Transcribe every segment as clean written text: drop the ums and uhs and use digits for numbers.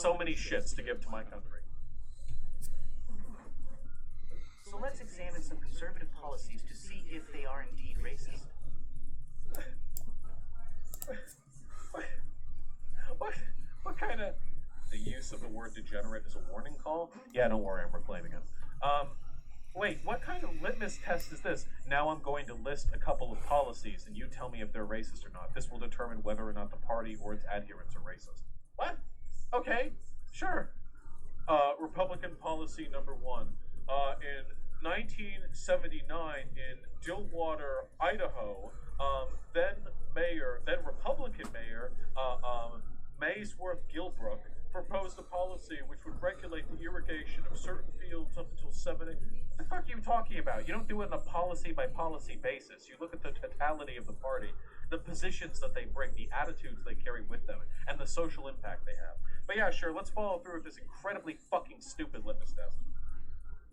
so many shits to give to my country. So let's examine some conservative policies to see if they are indeed racist. What kind of... The use of the word degenerate is a warning call? Yeah, don't worry, I'm reclaiming it. Wait, what kind of litmus test is this? Now I'm going to list a couple of policies, and you tell me if they're racist or not. This will determine whether or not the party or its adherents are racist. What? Okay, sure. Republican policy number 1. In 1979, in Dillwater, Idaho, then Republican Mayor, Maysworth Gilbrook, proposed a policy which would regulate the irrigation of certain fields up until 70. What the fuck are you talking about? You don't do it on a policy-by-policy basis. You look at the totality of the party, the positions that they bring, the attitudes they carry with them, and the social impact they have. But yeah, sure, let's follow through with this incredibly fucking stupid litmus test.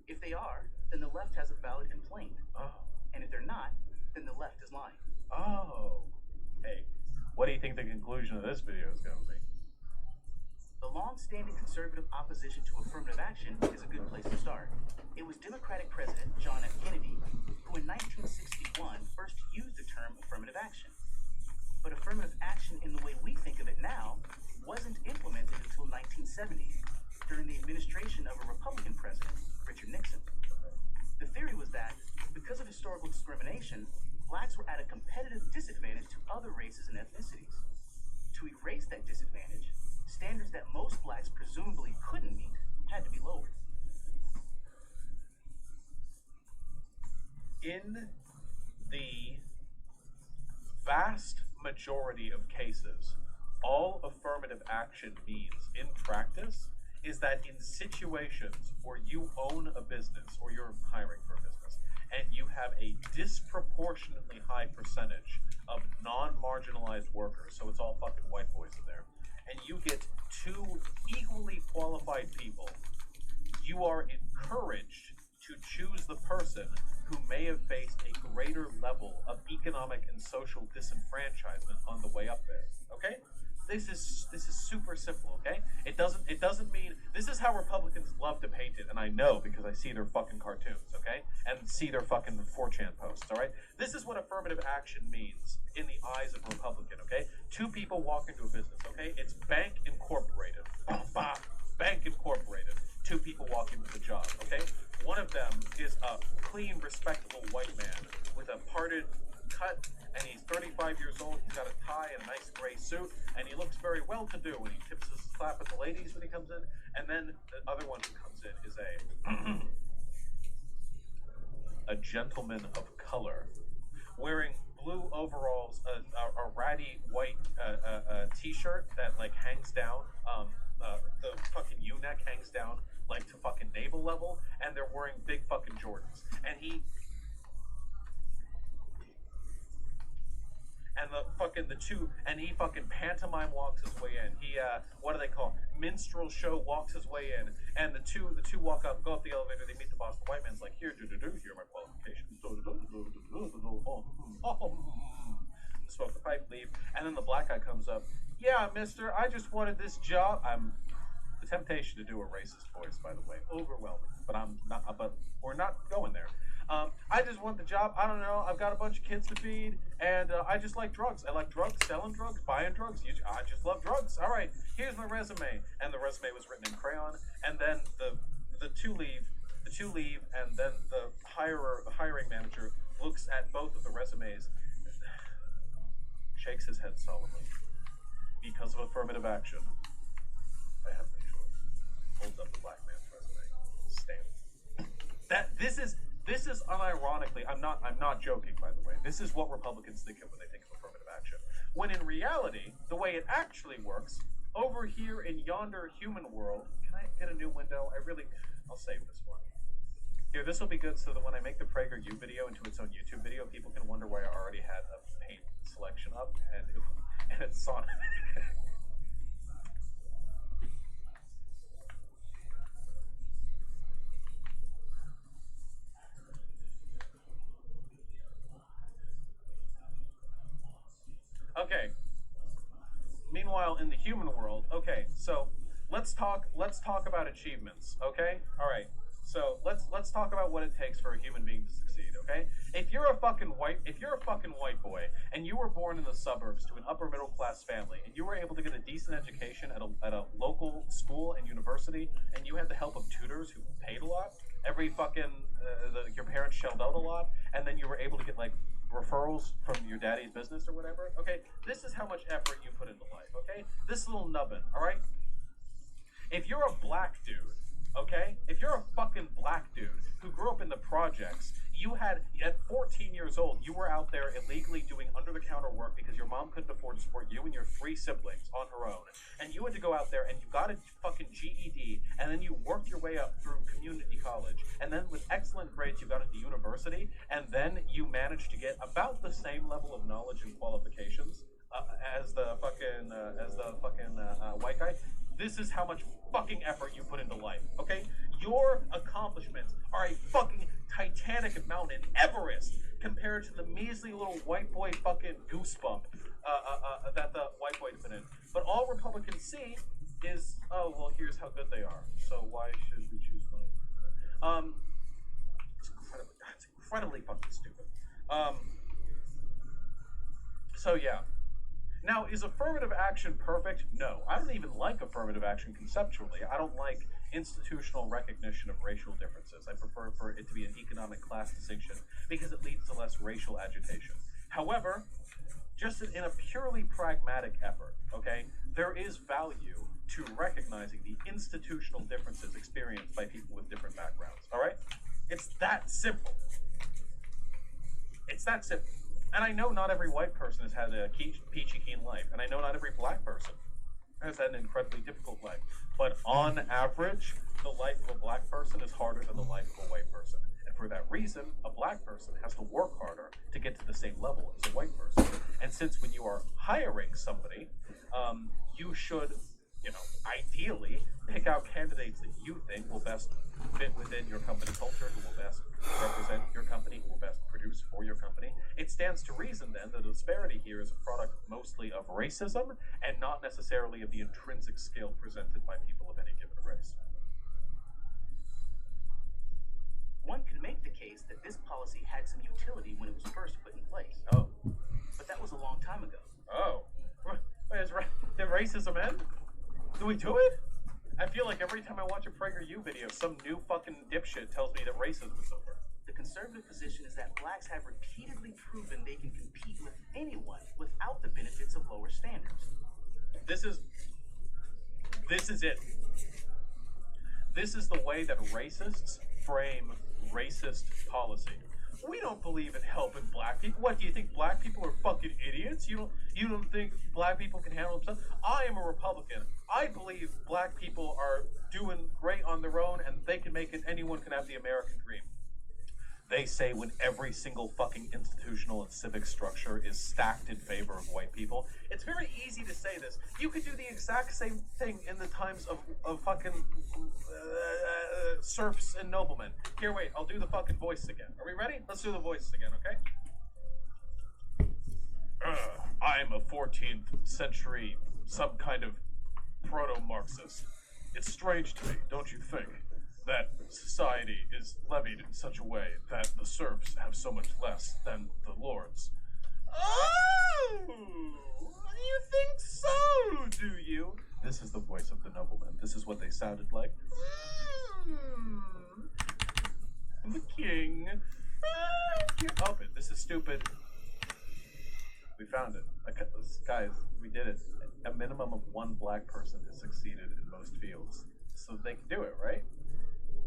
If they are, then the left has a valid complaint. Oh. And if they're not, then the left is lying. Oh. Hey, what do you think the conclusion of this video is going to be? The long-standing conservative opposition to affirmative action is a good place to start. It was Democratic President John F. Kennedy who in 1961 first used the term affirmative action. But affirmative action in the way we think of it now wasn't implemented until 1970, during the administration of a Republican president, Richard Nixon. The theory was that, because of historical discrimination, blacks were at a competitive disadvantage to other races and ethnicities. To erase that disadvantage, standards that most blacks presumably couldn't meet had to be lowered. In the vast majority of cases, all affirmative action means in practice is that in situations where you own a business or you're hiring for a business and you have a disproportionately high percentage of non-marginalized workers, so it's all fucking white boys in there, and you get 2 equally qualified people, you are encouraged to choose the person who may have faced a greater level of economic and social disenfranchisement on the way up there. Okay? This is super simple, okay? It doesn't mean this is how Republicans love to paint it, and I know because I see their fucking cartoons, okay? And see their fucking 4chan posts, all right? This is what affirmative action means in the eyes of a Republican, okay? 2 people walk into a business, okay? It's Bank Incorporated. Bank Incorporated. 2 people walk into the job, okay? One of them is a clean, respectable white man with a parted cut, and he's 35 years old, he's got a tie and a nice gray suit, and he looks very well-to-do, and he tips his clap at the ladies when he comes in, and then the other one who comes in is a gentleman of color, wearing blue overalls, a ratty white t-shirt that, like, hangs down, the fucking U-neck hangs down, like, to fucking navel level, and they're wearing big fucking Jordans, and he pantomime walks his way in. He what do they call it? Minstrel show walks his way in, and the two walk up, go up the elevator. They meet the boss. The white man's like, here are my qualifications. Smoke the pipe, leave, and then the black guy comes up. Yeah, mister, I just wanted this job. The temptation to do a racist voice, by the way, overwhelming. But I'm not. But we're not going there. I just want the job. I don't know. I've got a bunch of kids to feed, and I just like drugs. I like drugs, selling drugs, buying drugs. I just love drugs. All right, here's my resume. And the resume was written in crayon. And then the two leave, and then the hiring manager looks at both of the resumes, shakes his head solemnly. Because of affirmative action, I have no choice. Holds up the black man's resume. Stamp. This is unironically, I'm not joking, by the way. This is what Republicans think of when they think of affirmative action. When in reality, the way it actually works, over here in yonder human world, can I get a new window? I'll save this one. Here, this will be good so that when I make the PragerU video into its own YouTube video, people can wonder why I already had a paint selection up, and it's Sonic. Okay. Meanwhile, in the human world, okay, so let's talk about achievements, okay? All right. So let's talk about what it takes for a human being to succeed, okay? If you're a fucking white boy and you were born in the suburbs to an upper middle class family and you were able to get a decent education at a local school and university and you had the help of tutors who paid a lot, every fucking your parents shelled out a lot, and then you were able to get like referrals from your daddy's business or whatever, okay? This is how much effort you put into life, okay? This little nubbin, all right? If you're a black dude, okay? If you're a fucking black dude who grew up in the projects, you had, at 14 years old, you were out there illegally doing under-the-counter work because your mom couldn't afford to support you and your 3 siblings on her own. And you had to go out there and you got a fucking GED, and then you worked your way up through community college. And then with excellent grades, you got into university, and then you managed to get about the same level of knowledge and qualifications as the fucking white guy. This is how much fucking effort you put into life, okay? Your accomplishments are a fucking Titanic mountain, Everest, compared to the measly little white boy fucking goosebump that the white boys put in. But all Republicans see is, oh, well, here's how good they are. So why should we choose them? It's incredibly fucking stupid. So yeah. Now, is affirmative action perfect? No. I don't even like affirmative action conceptually. I don't like institutional recognition of racial differences. I prefer for it to be an economic class distinction because it leads to less racial agitation. However, just in a purely pragmatic effort, okay, there is value to recognizing the institutional differences experienced by people with different backgrounds, all right? It's that simple. It's that simple. And I know not every white person has had a peachy keen life, and I know not every black person has had an incredibly difficult life. But on average, the life of a black person is harder than the life of a white person. And for that reason, a black person has to work harder to get to the same level as a white person. And since when you are hiring somebody, you should, ideally pick out candidates that you think will best fit within your company culture, who will best represent your company, who will best produce for your company. It stands to reason then that the disparity here is a product mostly of racism and not necessarily of the intrinsic skill presented by people of any given race. One could make the case that this policy had some utility when it was first put in place. Oh. But that was a long time ago. Oh. Did racism end? Do we do it? I feel like every time I watch a PragerU video, some new fucking dipshit tells me that racism is over. The conservative position is that blacks have repeatedly proven they can compete with anyone without the benefits of lower standards. This is it. This is the way that racists frame racist policy. We don't believe in helping black people. What, do you think black people are fucking idiots? You don't think black people can handle themselves? I am a Republican. I believe black people are doing great on their own and they can make it, anyone can have the American dream. They say when every single fucking institutional and civic structure is stacked in favor of white people. It's very easy to say this. You could do the exact same thing in the times of fucking serfs and noblemen. Here, wait, I'll do the fucking voice again. Are we ready? Let's do the voice again, okay? I'm a 14th century, some kind of proto-Marxist. It's strange to me, don't you think, that society is levied in such a way that the serfs have so much less than the lords. Oh, you think so, do you? This is the voice of the nobleman. This is what they sounded like. The king. Open. This is stupid. We found it. Guys, we did it. A minimum of one black person has succeeded in most fields. So they can do it, right?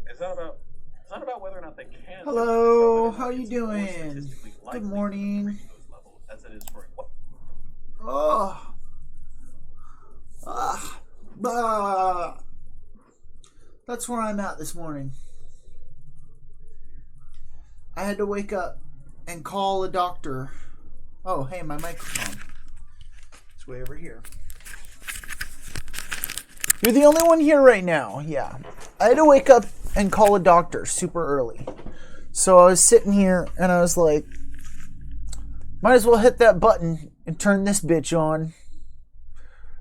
It's not about whether or not they can. Hello, how are you doing? Good morning. As it is for what? That's where I'm at this morning. I had to wake up and call a doctor. Oh, hey, my microphone. It's way over here. You're the only one here right now. Yeah. I had to wake up and call a doctor super early. So I was sitting here and I was like, might as well hit that button and turn this bitch on.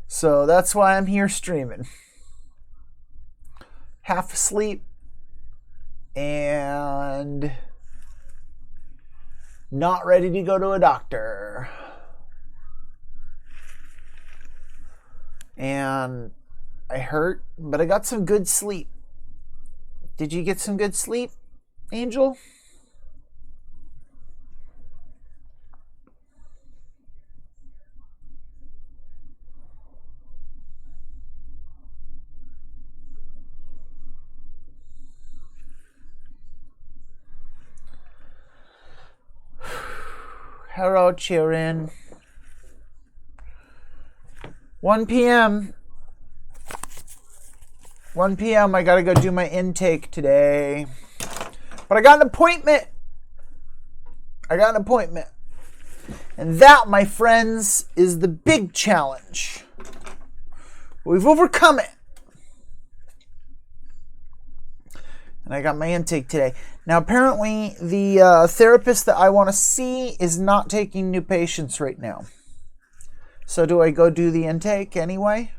So that's why I'm here streaming. half asleep, and not ready to go to a doctor. And I hurt, but I got some good sleep. Did you get some good sleep, Angel? Hello, children. 1 p.m. 1 p.m. I gotta go do my intake today. But I got an appointment. And that, my friends, is the big challenge. We've overcome it. And I got my intake today. Now, apparently, the therapist that I want to see is not taking new patients right now. So do I go do the intake anyway?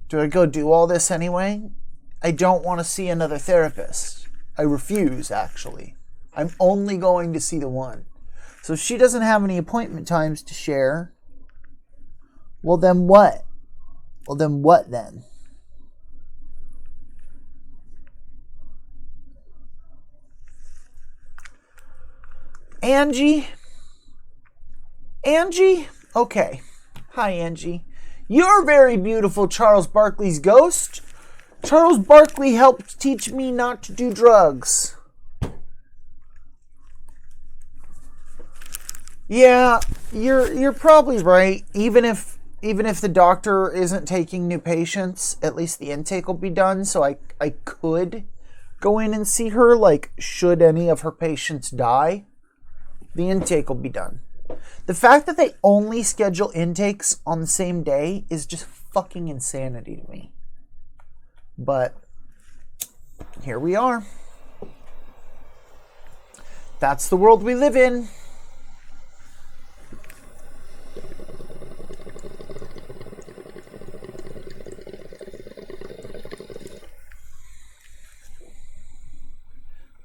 Do I go do all this anyway? I don't want to see another therapist. I refuse, actually. I'm only going to see the one. So if she doesn't have any appointment times to share, well then what? Then? Angie? Okay. Hi, Angie. You're very beautiful, Charles Barkley's ghost. Charles Barkley helped teach me not to do drugs. Yeah, you're probably right. Even if the doctor isn't taking new patients, at least the intake will be done, so I could go in and see her, like, should any of her patients die. The intake will be done. The fact that they only schedule intakes on the same day is just fucking insanity to me. But here we are. That's the world we live in.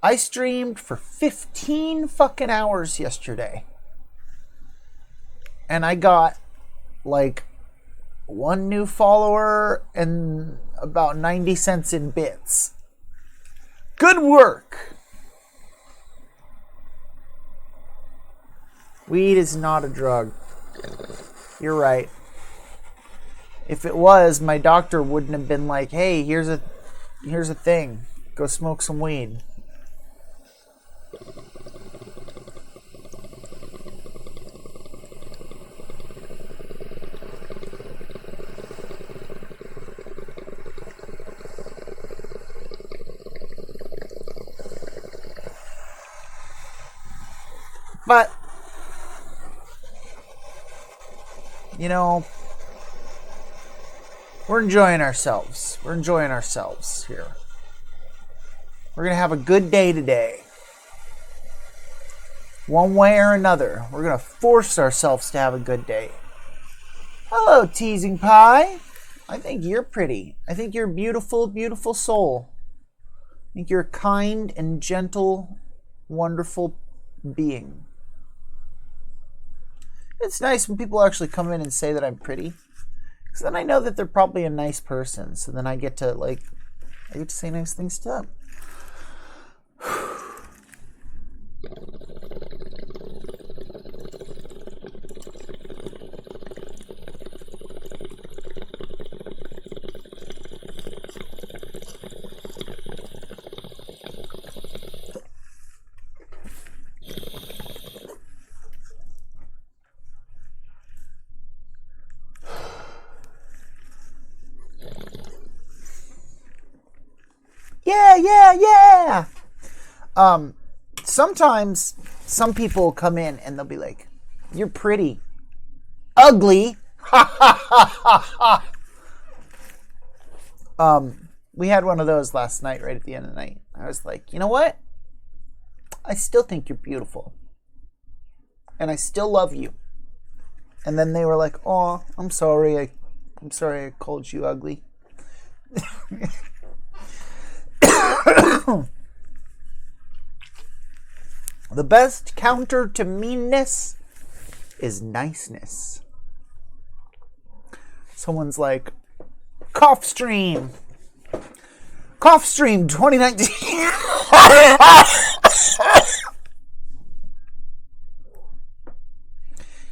I streamed for 15 fucking hours yesterday. And I got like one new follower and about 90 cents in bits. Good work. Weed is not a drug. You're right. If it was, my doctor wouldn't have been like, "Hey, here's a thing. Go smoke some weed." But, you know, we're enjoying ourselves. We're enjoying ourselves here. We're going to have a good day today. One way or another. We're going to force ourselves to have a good day. Hello, Teasing Pie. I think you're pretty. I think you're a beautiful, beautiful soul. I think you're a kind and gentle, wonderful being. It's nice when people actually come in and say that I'm pretty. Because then I know that they're probably a nice person. So then I get to say nice things to them. Yeah. Sometimes some people come in and they'll be like, "You're pretty. Ugly." We had one of those last night, right at the end of the night. I was like, you know what? I still think you're beautiful. And I still love you. And then they were like, "Oh, I'm sorry. I'm sorry I called you ugly. The best counter to meanness is niceness. Someone's like, Cough Stream 2019.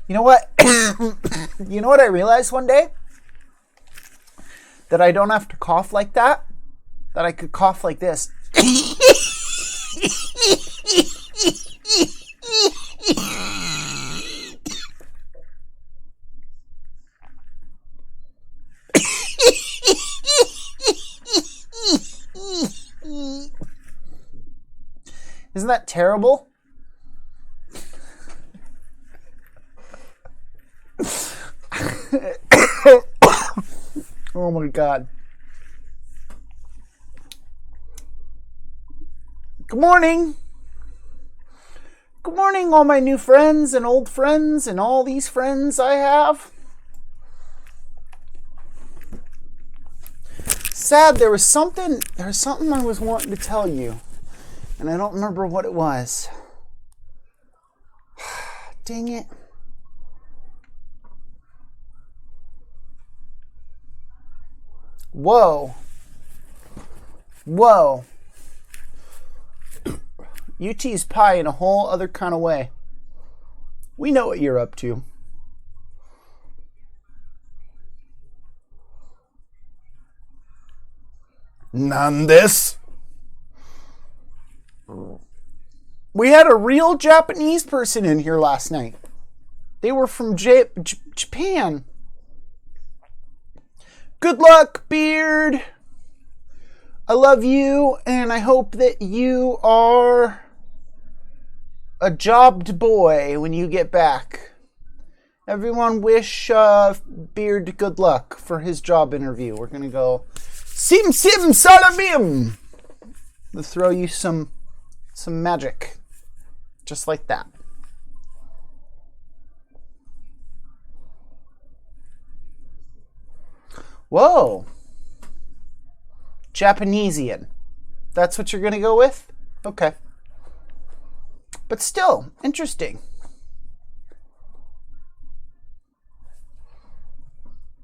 You know what? You know what I realized one day? That I don't have to cough like that. That I could cough like this. Isn't that terrible? Oh my God. Good morning. Good morning, all my new friends and old friends and all these friends I have. Sad, there was something I was wanting to tell you, and I don't remember what it was. Dang it. Whoa. You tease pie in a whole other kind of way. We know what you're up to. Nandes. We had a real Japanese person in here last night. They were from Japan. Good luck, Beard. I love you, and I hope that you are a jobbed boy when you get back. Everyone wish Beard good luck for his job interview. We're going to go Sim Salabim. We'll throw you some magic. Just like that. Whoa. Japanesian. That's what you're going to go with? Okay. But still, interesting.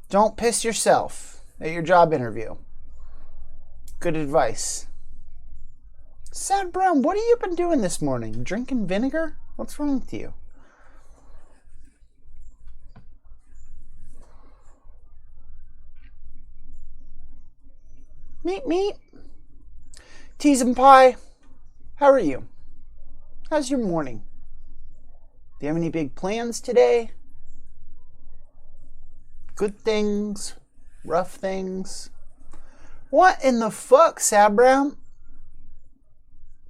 Don't piss yourself at your job interview. Good advice. Sad Brown, what have you been doing this morning? Drinking vinegar? What's wrong with you? Meet. Teas and pie. How are you? How's your morning? Do you have any big plans today? Good things? Rough things? What in the fuck, Sad Brown?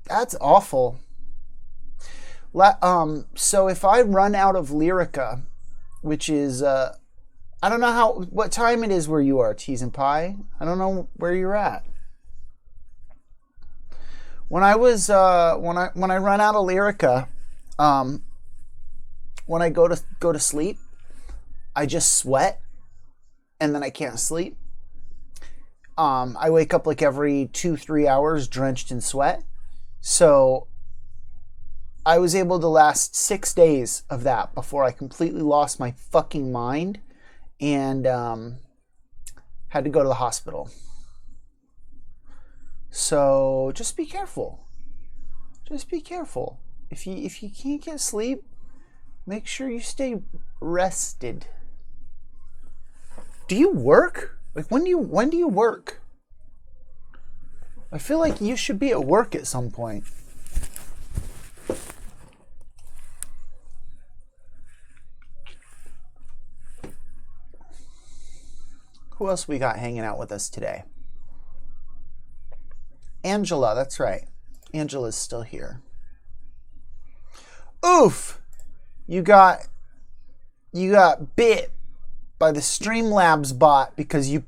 That's awful. So if I run out of Lyrica, which is I don't know what time it is where you are, Teas and Pie. I don't know where you're at. When I was when I run out of Lyrica, when I go to sleep, I just sweat, and then I can't sleep. I wake up like every 2-3 hours drenched in sweat. So I was able to last 6 days of that before I completely lost my fucking mind and had to go to the hospital. So just be careful. Just be careful. If you can't get sleep, make sure you stay rested. Do you work? Like when do you work? I feel like you should be at work at some point. Who else we got hanging out with us today? Angela, that's right. Angela's still here. Oof! You got bit by the Streamlabs bot because you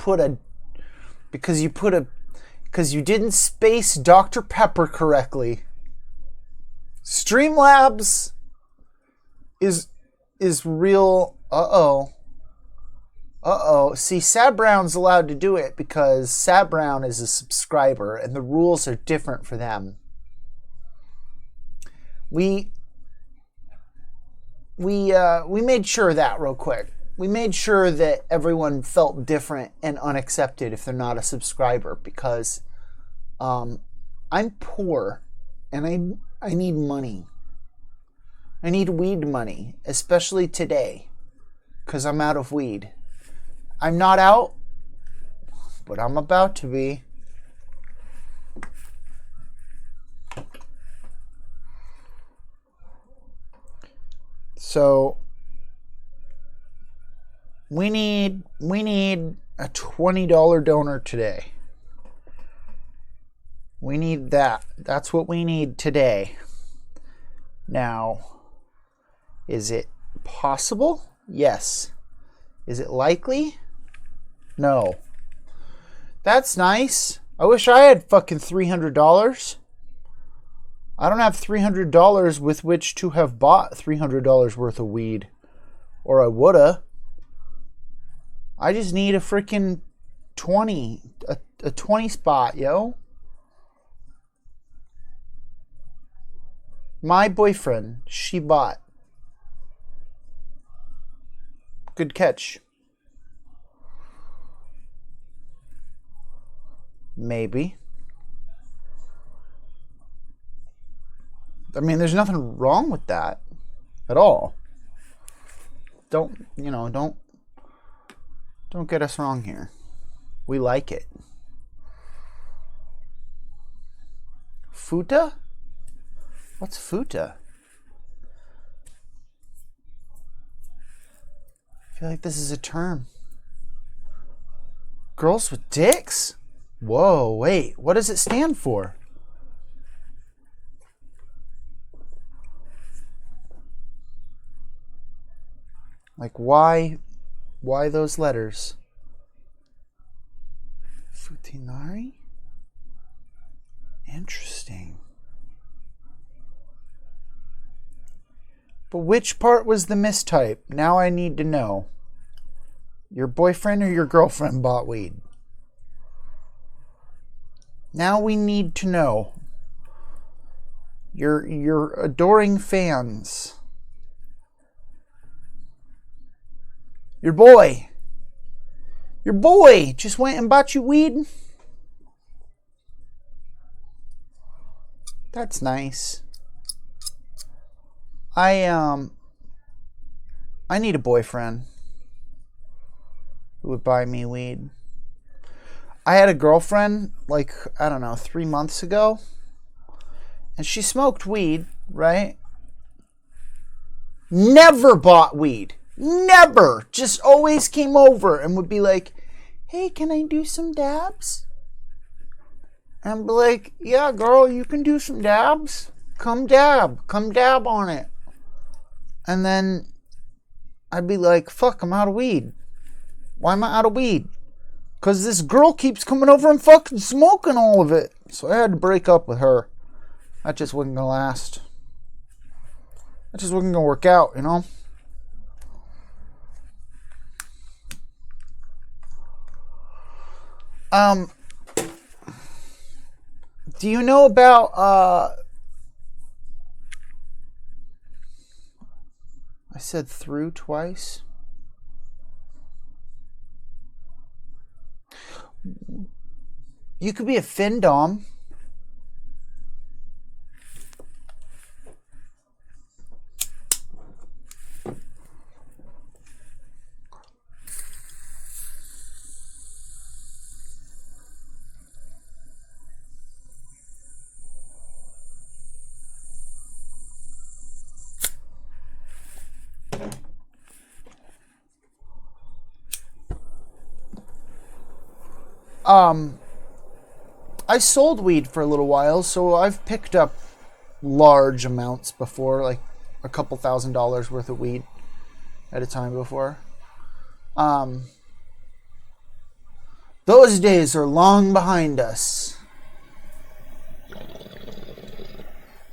didn't space Dr. Pepper correctly. Streamlabs is real. Uh-oh. Uh-oh. See, Sad Brown's allowed to do it because Sad Brown is a subscriber and the rules are different for them. We made sure of that real quick. We made sure that everyone felt different and unaccepted if they're not a subscriber because I'm poor and I need money. I need weed money, especially today because I'm out of weed. I'm not out, but I'm about to be. So we need a $20 donor today. We need that. That's what we need today. Now, is it possible? Yes. Is it likely? No. That's nice. I wish I had fucking $300. I don't have $300 with which to have bought $300 worth of weed. Or I woulda. I just need a freaking 20. A 20 spot, yo. My boyfriend, she bought. Good catch. Maybe. I mean, there's nothing wrong with that at all. Don't get us wrong here. We like it. Futa? What's futa? I feel like this is a term. Girls with dicks? Whoa, wait. What does it stand for? Like, why those letters? Futinari? Interesting. But which part was the mistype? Now I need to know. Your boyfriend or your girlfriend bought weed? Now we need to know. Your adoring fans. Your boy just went and bought you weed? That's nice. I need a boyfriend who would buy me weed. I had a girlfriend, like, I don't know, 3 months ago. And she smoked weed, right? Never bought weed. Never. Just always came over and would be like, hey, can I do some dabs? And I'd be like, yeah, girl, you can do some dabs. Come dab on it. And then I'd be like, fuck, I'm out of weed. Why am I out of weed? Because this girl keeps coming over and fucking smoking all of it. So I had to break up with her. That just wasn't going to last. That just wasn't going to work out, you know? Do you know about, I said through twice? You could be a findom. I sold weed for a little while, so I've picked up large amounts before, like a couple $1,000s worth of weed at a time before. Those days are long behind us.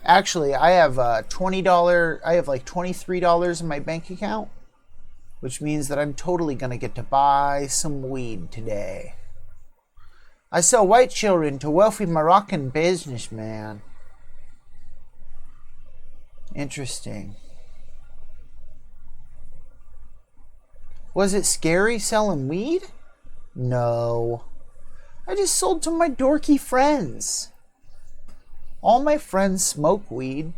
Actually, I have $20. I have like $23 in my bank account. which means that I'm totally going to get to buy some weed today. I sell white children to wealthy Moroccan businessman. Interesting. Was it scary selling weed? No. I just sold to my dorky friends. All my friends smoke weed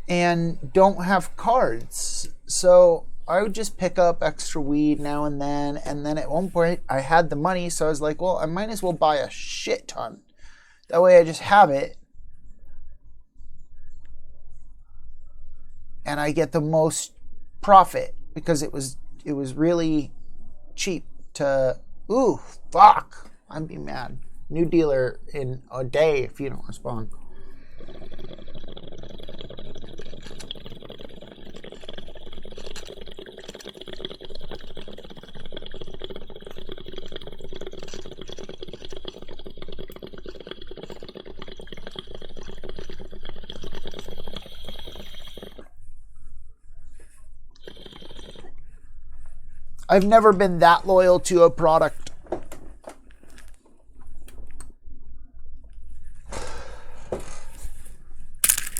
and don't have cards. So I would just pick up extra weed now and then at one point I had the money, so I was like, well, I might as well buy a shit ton. That way I just have it and I get the most profit because it was really cheap to... Ooh, fuck. I'd be mad. New dealer in a day if you don't respond. I've never been that loyal to a product.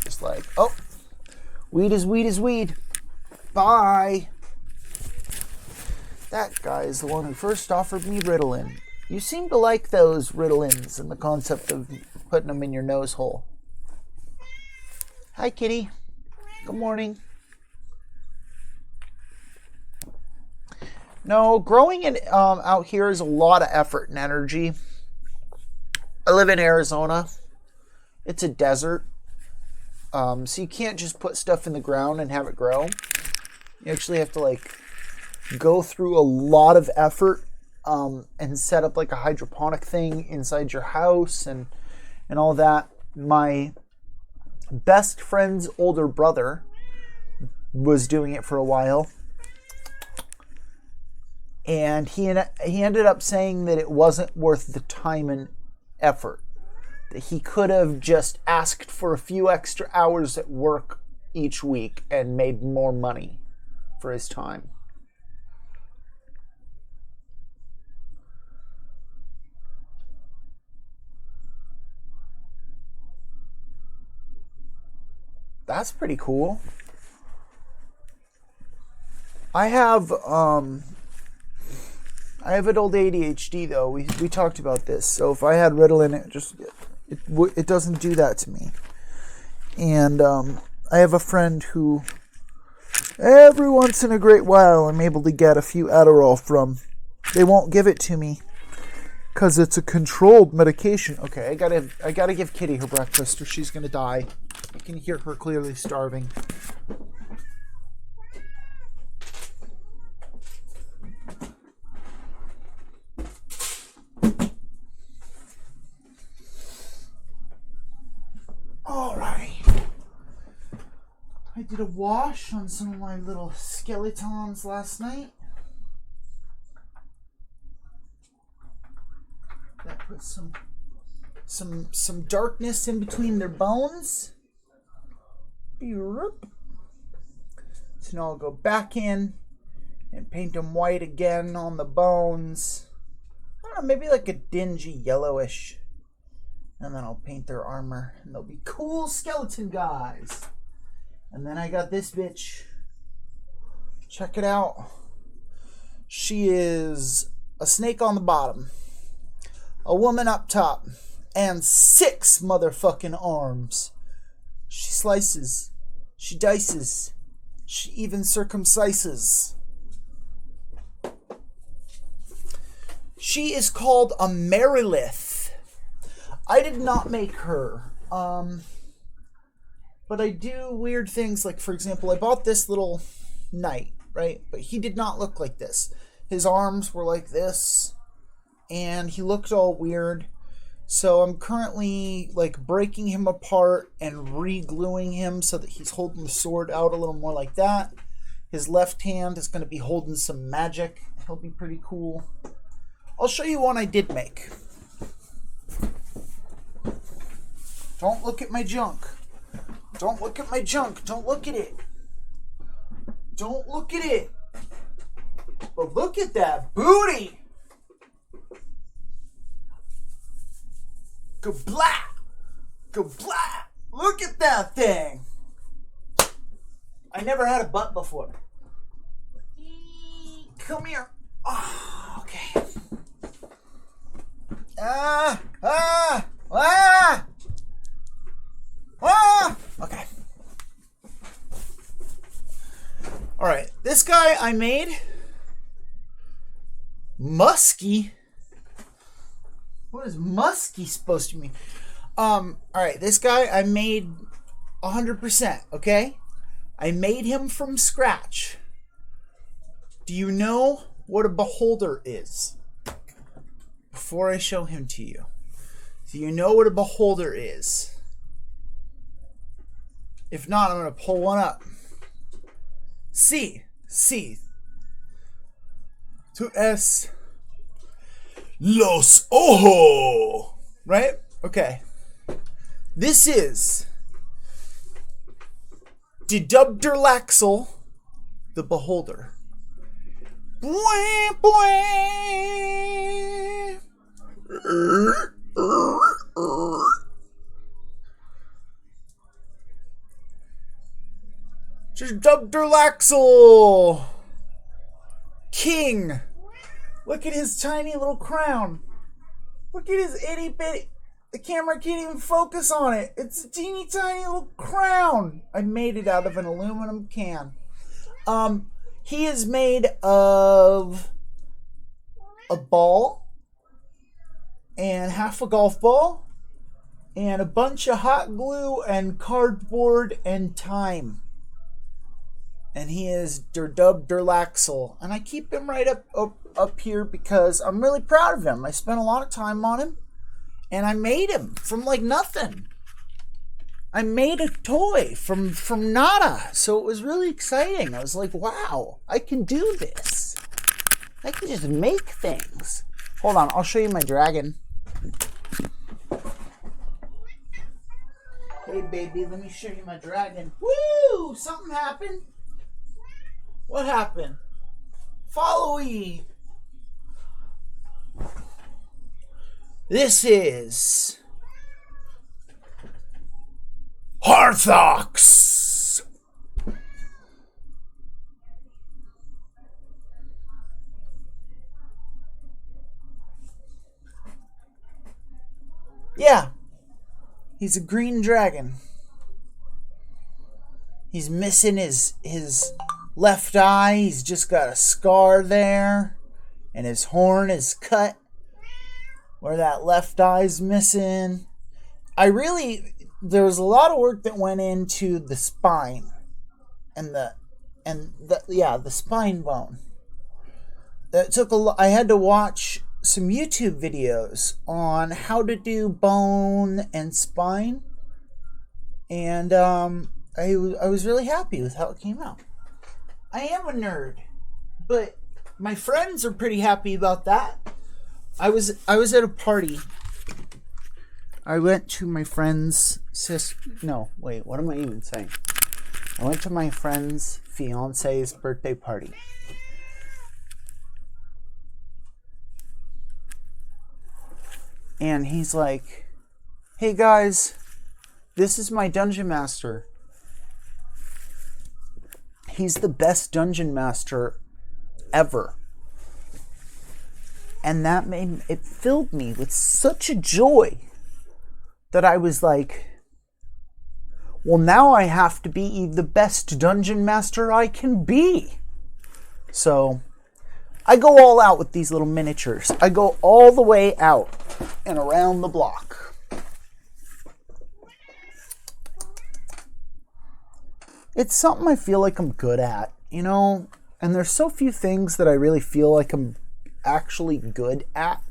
Just like, oh, weed is weed is weed. Bye. That guy is the one who first offered me Ritalin. You seem to like those Ritalins and the concept of putting them in your nose hole. Hi, kitty. Good morning. No, growing it out here is a lot of effort and energy. I live in Arizona. It's a desert. So you can't just put stuff in the ground and have it grow. You actually have to like go through a lot of effort and set up like a hydroponic thing inside your house and all that. My best friend's older brother was doing it for a while. And he ended up saying that it wasn't worth the time and effort. That he could have just asked for a few extra hours at work each week and made more money for his time. That's pretty cool. I have adult ADHD though. We talked about this. So if I had Ritalin, it doesn't do that to me. And I have a friend who every once in a great while I'm able to get a few Adderall from. They won't give it to me because it's a controlled medication. Okay, I gotta give Kitty her breakfast or she's gonna die. I can hear her clearly starving. Alright. I did a wash on some of my little skeletons last night. That put some darkness in between their bones. So now I'll go back in and paint them white again on the bones. I don't know, maybe like a dingy yellowish. And then I'll paint their armor and they'll be cool skeleton guys. And then I got this bitch. Check it out. She is a snake on the bottom, a woman up top, and 6 motherfucking arms. She slices. She dices. She even circumcises. She is called a Merilith. I did not make her. But I do weird things, like, for example, I bought this little knight, right? But he did not look like this. His arms were like this, and he looked all weird. So I'm currently, like, breaking him apart and re-gluing him so that he's holding the sword out a little more like that. His left hand is going to be holding some magic. He'll be pretty cool. I'll show you one I did make. Don't look at my junk. Don't look at my junk. Don't look at it. Don't look at it. But look at that booty! Kablah! Kablah! Look at that thing! I never had a butt before. Come here. Oh, okay. Okay. All right. This guy I made. Musky. What is musky supposed to mean? All right. This guy I made 100%. Okay. I made him from scratch. Do you know what a beholder is? Before I show him to you. Do you know what a beholder is? If not, I'm going to pull one up. C. To S. Los Ojo. Right? Okay. This is Didubderlaxel, the beholder. Didubderlaxel King. Look at his tiny little crown. Look at his itty bitty. The camera can't even focus on it. It's a teeny tiny little crown. I made it out of an aluminum can. He is made of a ball and half a golf ball and a bunch of hot glue and cardboard and time. And he is Didubderlaxel. And I keep him right up here because I'm really proud of him. I spent a lot of time on him. And I made him from like nothing. I made a toy from nada. So it was really exciting. I was like, wow, I can do this. I can just make things. Hold on, I'll show you my dragon. Hey baby, let me show you my dragon. Woo! Something happened. What happened? Follow-y. This is Harthox. Yeah, he's a green dragon. He's missing his left eye. He's just got a scar there, and his horn is cut where that left eye's missing. There was a lot of work that went into the spine and the spine bone. That took I had to watch some YouTube videos on how to do bone and spine, and I was really happy with how it came out. I am a nerd, but my friends are pretty happy about that. I was at a party. I went to my friend's what am I even saying? I went to my friend's fiance's birthday party. And he's like, "Hey guys, this is my dungeon master. He's the best dungeon master ever." And it filled me with such a joy that I was like, well, now I have to be the best dungeon master I can be. So I go all out with these little miniatures. I go all the way out and around the block. It's something I feel like I'm good at, and there's so few things that I really feel like I'm actually good at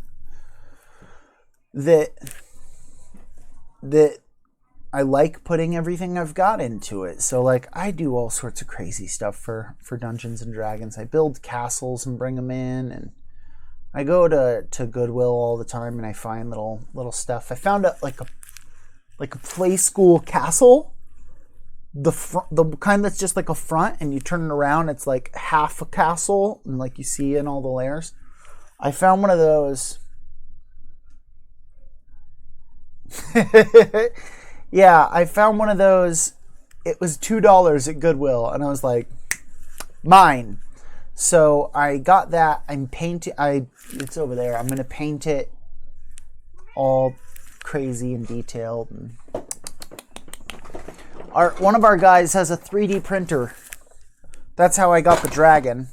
that I like putting everything I've got into it. So like I do all sorts of crazy stuff for Dungeons and Dragons. I build castles and bring them in, and I go to Goodwill all the time and I find little stuff. I found like a play school castle the kind that's just like a front, and you turn it around, it's like half a castle, and like you see in all the layers. I found one of those. Yeah, I found one of those. It was $2 at Goodwill, and I was like, mine. So I got that. I'm painting. It's over there. I'm gonna paint it all crazy and detailed. And one of our guys has a 3D printer. That's how I got the dragon.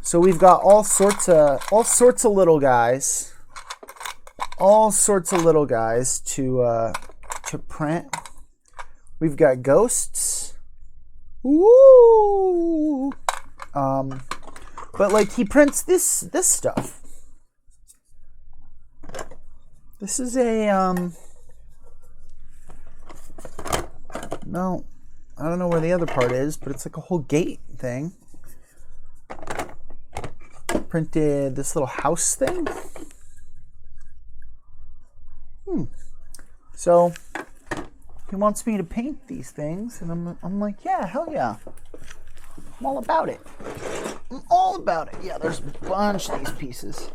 So we've got all sorts of little guys, to print. We've got ghosts. Woo! But like he prints this stuff. This is a no, I don't know where the other part is, but it's like a whole gate thing. Printed this little house thing. So he wants me to paint these things, and I'm like, yeah, hell yeah. I'm all about it. Yeah, there's a bunch of these pieces.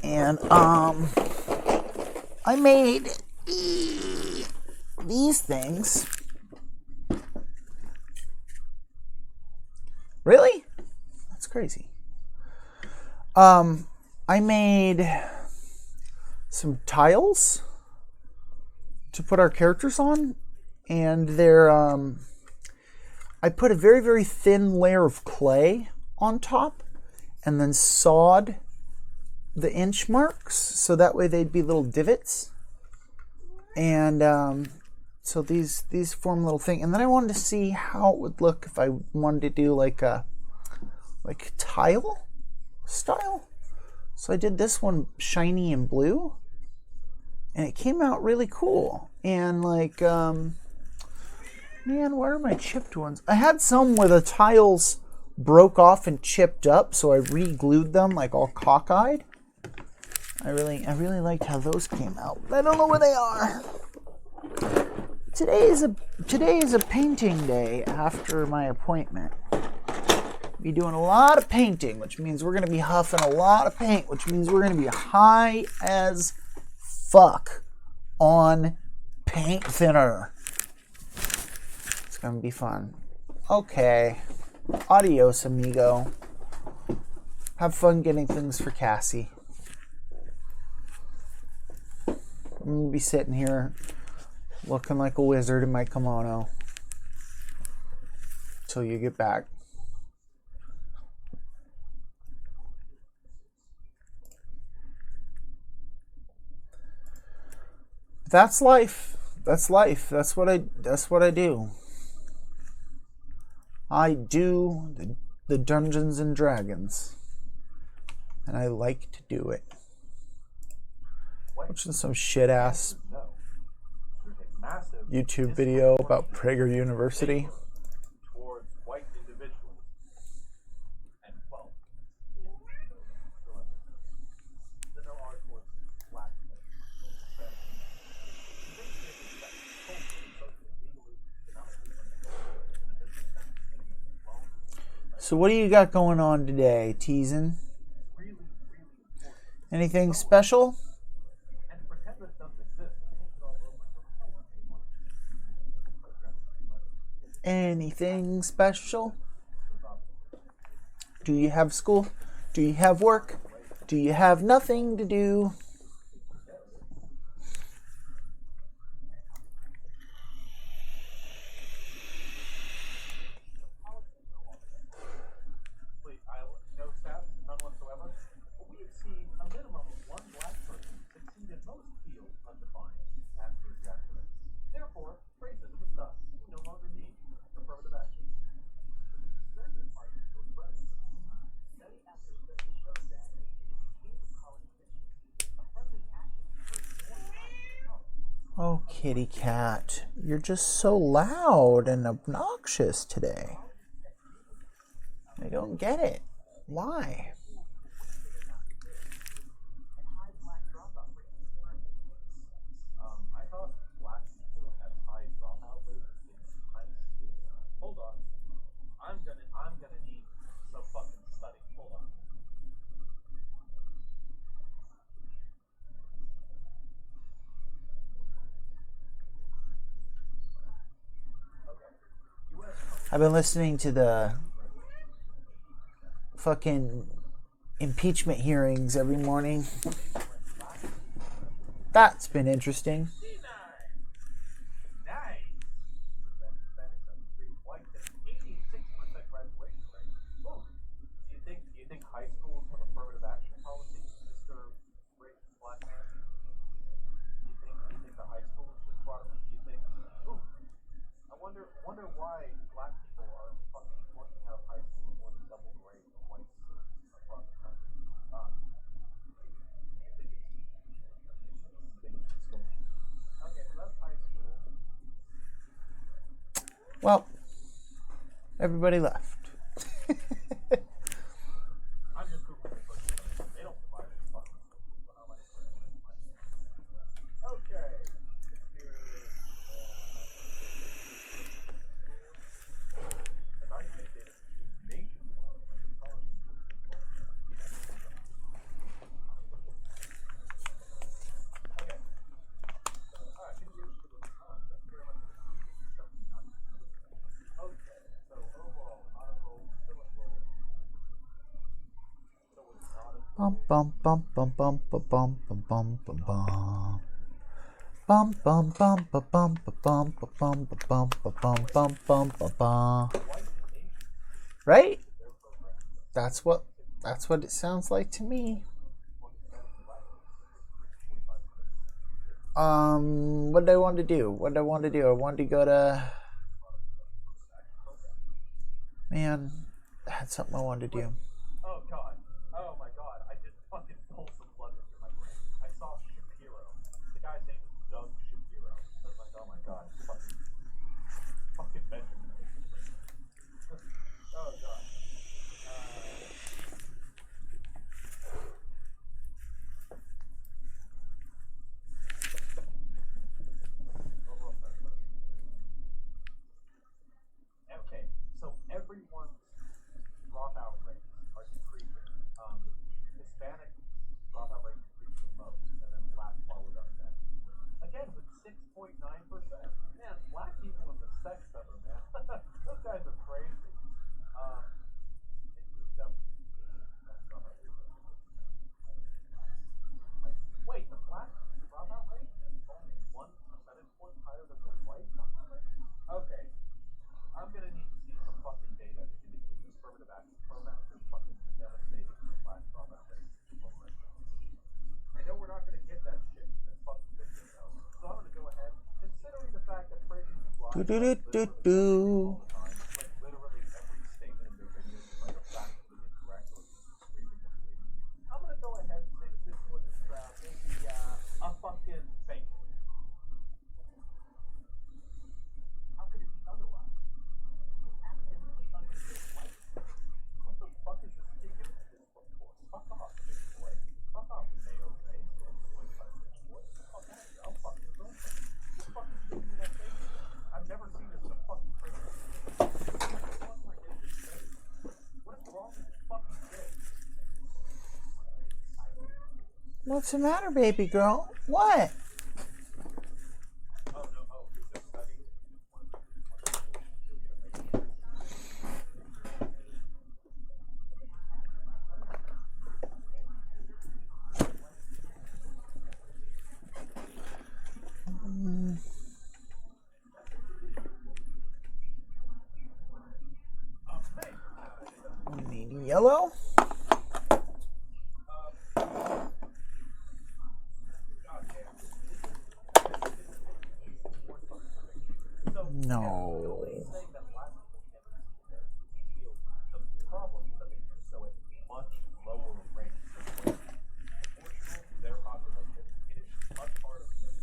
And I made these things. Really? That's crazy. I made some tiles to put our characters on, and they're I put a very, very thin layer of clay on top and then sawed the inch marks so that way they'd be little divots. And so these form a little thing. And then I wanted to see how it would look if I wanted to do like tile style. So I did this one shiny and blue, and it came out really cool. And like man, where are my chipped ones? I had some where the tiles broke off and chipped up, so I re-glued them like all cockeyed. I really liked how those came out. But I don't know where they are. Today is a painting day after my appointment. Be doing a lot of painting, which means we're gonna be huffing a lot of paint, which means we're gonna be high as fuck on paint thinner. It's gonna be fun. Okay. Adios, amigo. Have fun getting things for Cassie. I'm gonna be sitting here looking like a wizard in my kimono till you get back. That's life. That's life. That's what I do. I do the Dungeons and Dragons. And I like to do it. Watching some shit ass YouTube video about Prager University. So what do you got going on today, teasing? Anything special? Anything special? Do you have school? Do you have work? Do you have nothing to do? Oh, kitty cat, you're just so loud and obnoxious today. I don't get it. Why? I've been listening to the fucking impeachment hearings every morning. That's been interesting. Do you think high schools have affirmative action policies, Mr. Rich Black Man? Do you think the high schools just brought them? Do you think? Ooh, I wonder why black people are fucking working out of high school at more than double the rate of white students across the country. Do you think it's okay? So that's high school. Well, everybody left. I'm just Googling the question. They don't provide any fucking schools, but I like it. Okay. Evaluate data nationwide. Okay. Alright, thank you very much. Okay, so overall, not enrolled, still enrolled. So it's not a Bum bum bum bum bum bum bum bum bum bum bum. Bum bum bum bum bum bum bum bum bum bum bum bum. Right? That's what it sounds like to me. What did I want to do? I wanted to go to. Man, I had something I wanted to do. Oh god. Oh my god. I just fucking pulled some blood through my brain. I saw Shapiro. The guy's name is Doug Shapiro. I was like, oh my god. Fucking Benjamin. Oh god. Okay, so everyone's dropout rates are decreasing. Hispanic dropout rate decreased the most, and then black followed up next. Again, with 6.9%. Man, black people in the sex number, man. Those guys are crazy. In 2016, dropout rate was wait, the black dropout rate is only 1 percentage point higher than the white dropout rate? Okay. I'm gonna need to see some fucking data to indicate the affirmative action programs are fucking devastating for black dropout rates. I know we're not gonna get that shit in this fucking video, though. So I'm gonna go ahead, considering the fact that Crazy Blog Do do do do do. like literally every statement in their videos is either factually incorrect or extremely misleading. I'm gonna go ahead and say that this one is maybe a fucking fake. How could it be otherwise? What the fuck is this kid giving me this book for? Fuck off, big boy. Fuck off, mayo face. Fuck out of here. I'll fuck your girlfriend. You fucking shooting me that face? I've never seen this in a fucking prison. What is wrong with this fucking kid? What's the matter, baby girl? What? Oh no, oh, is this study? Maybe yellow? No. The problem is that they do so at much lower rates than proportional to their population. It is much harder for them.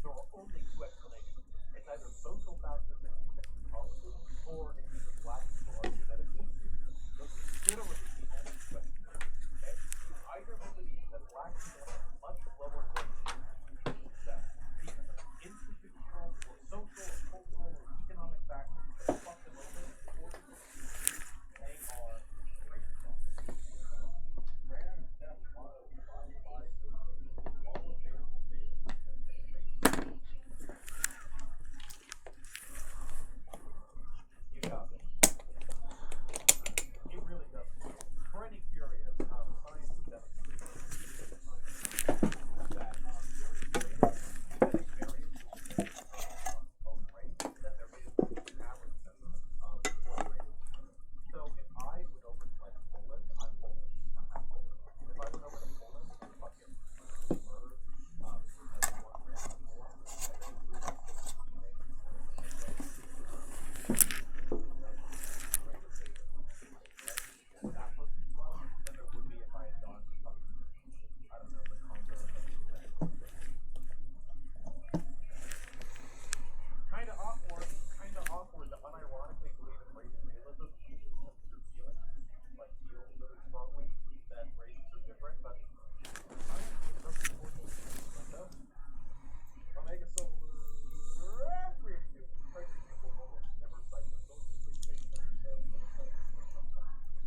There are only two explanations. It's either social factors that you fix the policy, or it's either black people are genetically inferior. Those are literally the only two explanations. Okay? You either believe that black people have much lower rates of success because of institutional or social or cultural or economic factors that fuck them over, or they are racist. Rare, death, wild, wildlife, all available data.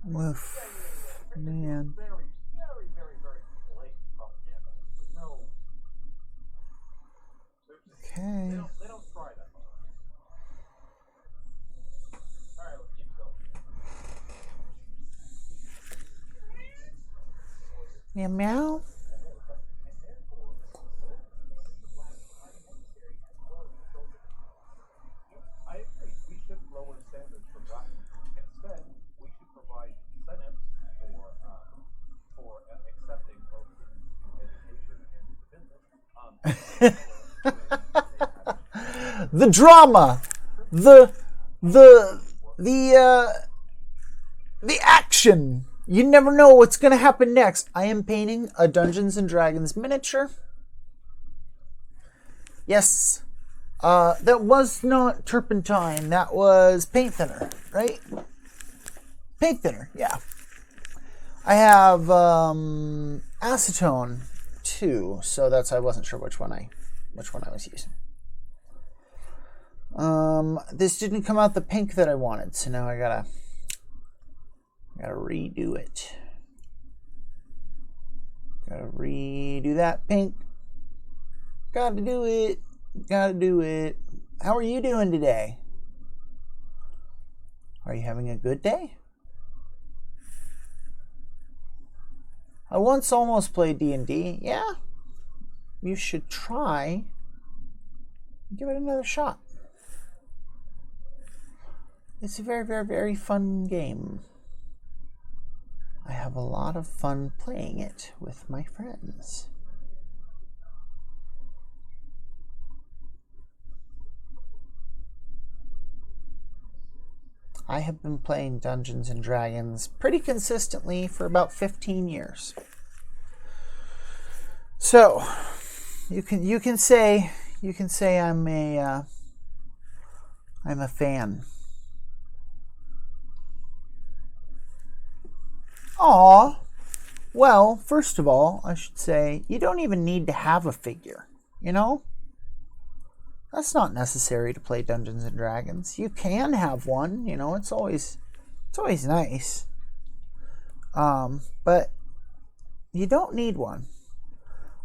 Oof. Man. Very, very, very, very blatant propaganda. No. Okay. They don't try that hard. Alright, let's keep going. Meow meow. I agree. We should lower standards for black people. Instead, we should provide incentives for accepting both in education and business. The drama, the action. You never know what's going to happen next. I am painting a Dungeons and Dragons miniature. Yes. That was not turpentine. That was paint thinner, right? Paint thinner, yeah. I have acetone too, so that's I wasn't sure which one I was using. This didn't come out the pink that I wanted, so now I gotta redo it. Gotta redo that pink. Gotta do it. Gotta do it. How are you doing today? Are you having a good day? I once almost played D&D. Yeah. You should try. Give it another shot. It's a very, very, very fun game. I have a lot of fun playing it with my friends. I have been playing Dungeons and Dragons pretty consistently for about 15 years. So, you can say I'm a fan. Aw. Well, first of all, I should say you don't even need to have a figure, you know? That's not necessary to play Dungeons and Dragons. You can have one, you know, it's always nice. But you don't need one.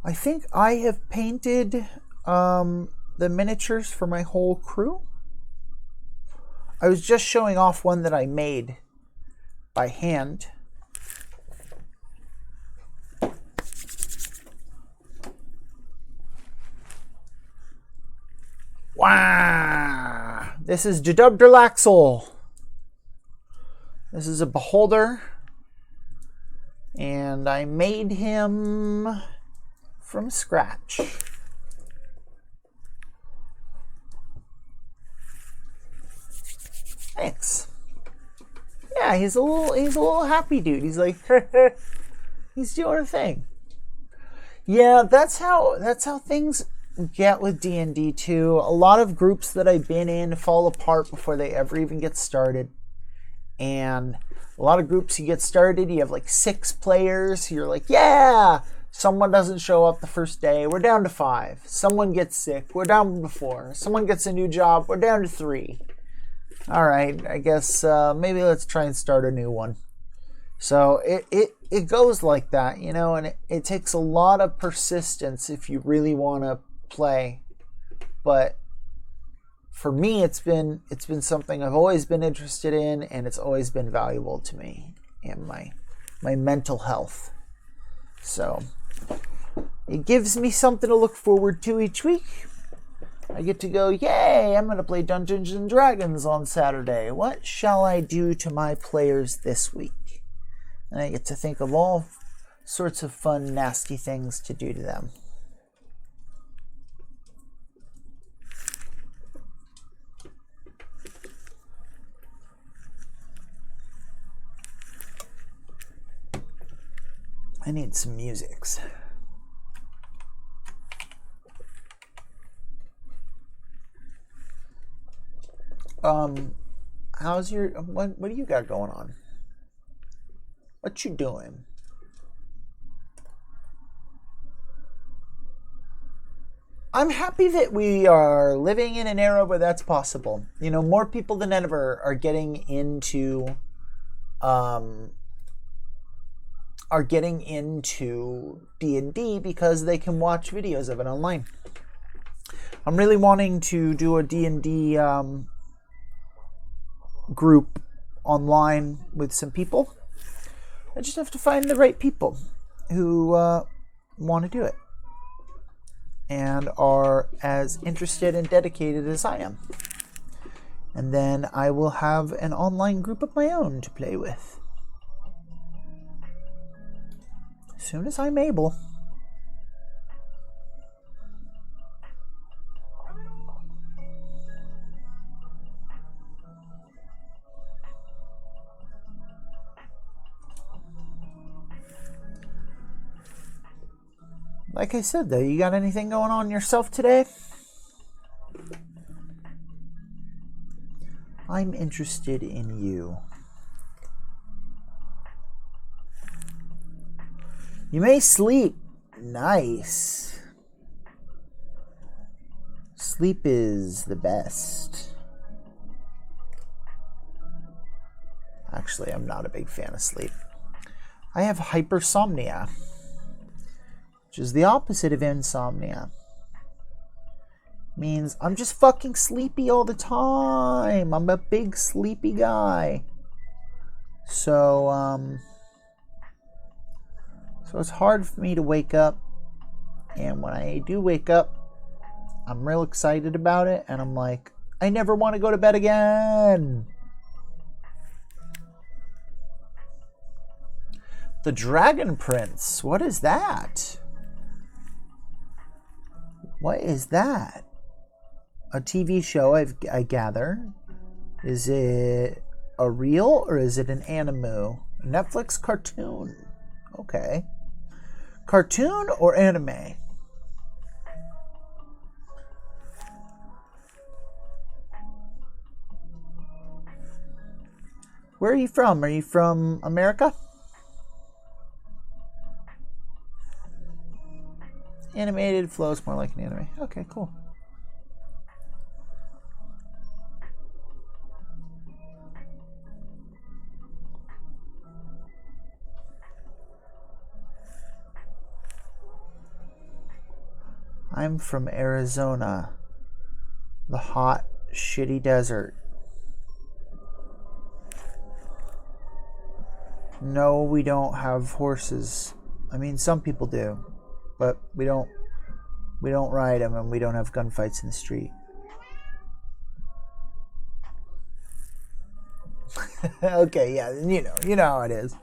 I think I have painted the miniatures for my whole crew. I was just showing off one that I made by hand. Wow! This is Jadub Derlaxel. This is a beholder. And I made him from scratch. Thanks. Yeah, he's a little happy dude. He's like he's doing a thing. Yeah, that's how things get with D&D too. A lot of groups that I've been in fall apart before they ever even get started. And a lot of groups you get started, you have like 6 players. You're like, yeah! Someone doesn't show up the first day. We're down to 5. Someone gets sick. We're down to 4. Someone gets a new job. We're down to 3. All right, I guess maybe let's try and start a new one. So it goes like that, you know, and it takes a lot of persistence if you really want to play. But for me, it's been something I've always been interested in, and it's always been valuable to me and my mental health. So it gives me something to look forward to each week. I get to go, yay, I'm going to play Dungeons and Dragons on Saturday. What shall I do to my players this week? And I get to think of all sorts of fun, nasty things to do to them. I need some musics. How's your what do you got going on? What you doing? I'm happy that we are living in an era where that's possible. You know, more people than ever are getting into are getting into D&D because they can watch videos of it online. I'm really wanting to do a D&D group online with some people. I just have to find the right people who want to do it and are as interested and dedicated as I am. And then I will have an online group of my own to play with. As soon as I'm able. Like I said, though, you got anything going on yourself today? I'm interested in you. You may sleep. Nice. Sleep is the best. Actually, I'm not a big fan of sleep. I have hypersomnia, which is the opposite of insomnia. Means I'm just fucking sleepy all the time. I'm a big sleepy guy. So it's hard for me to wake up. And when I do wake up, I'm real excited about it. And I'm like, I never want to go to bed again. The Dragon Prince. What is that? What is that? A TV show, I gather. Is it a reel or is it an anime? A Netflix cartoon. Okay. Cartoon or anime? Where are you from? Are you from America? Animated flows more like an anime. Okay, cool. I'm from Arizona, the hot, shitty desert. No, we don't have horses. I mean, some people do, but we don't ride them, and we don't have gunfights in the street. Okay, yeah, you know how it is.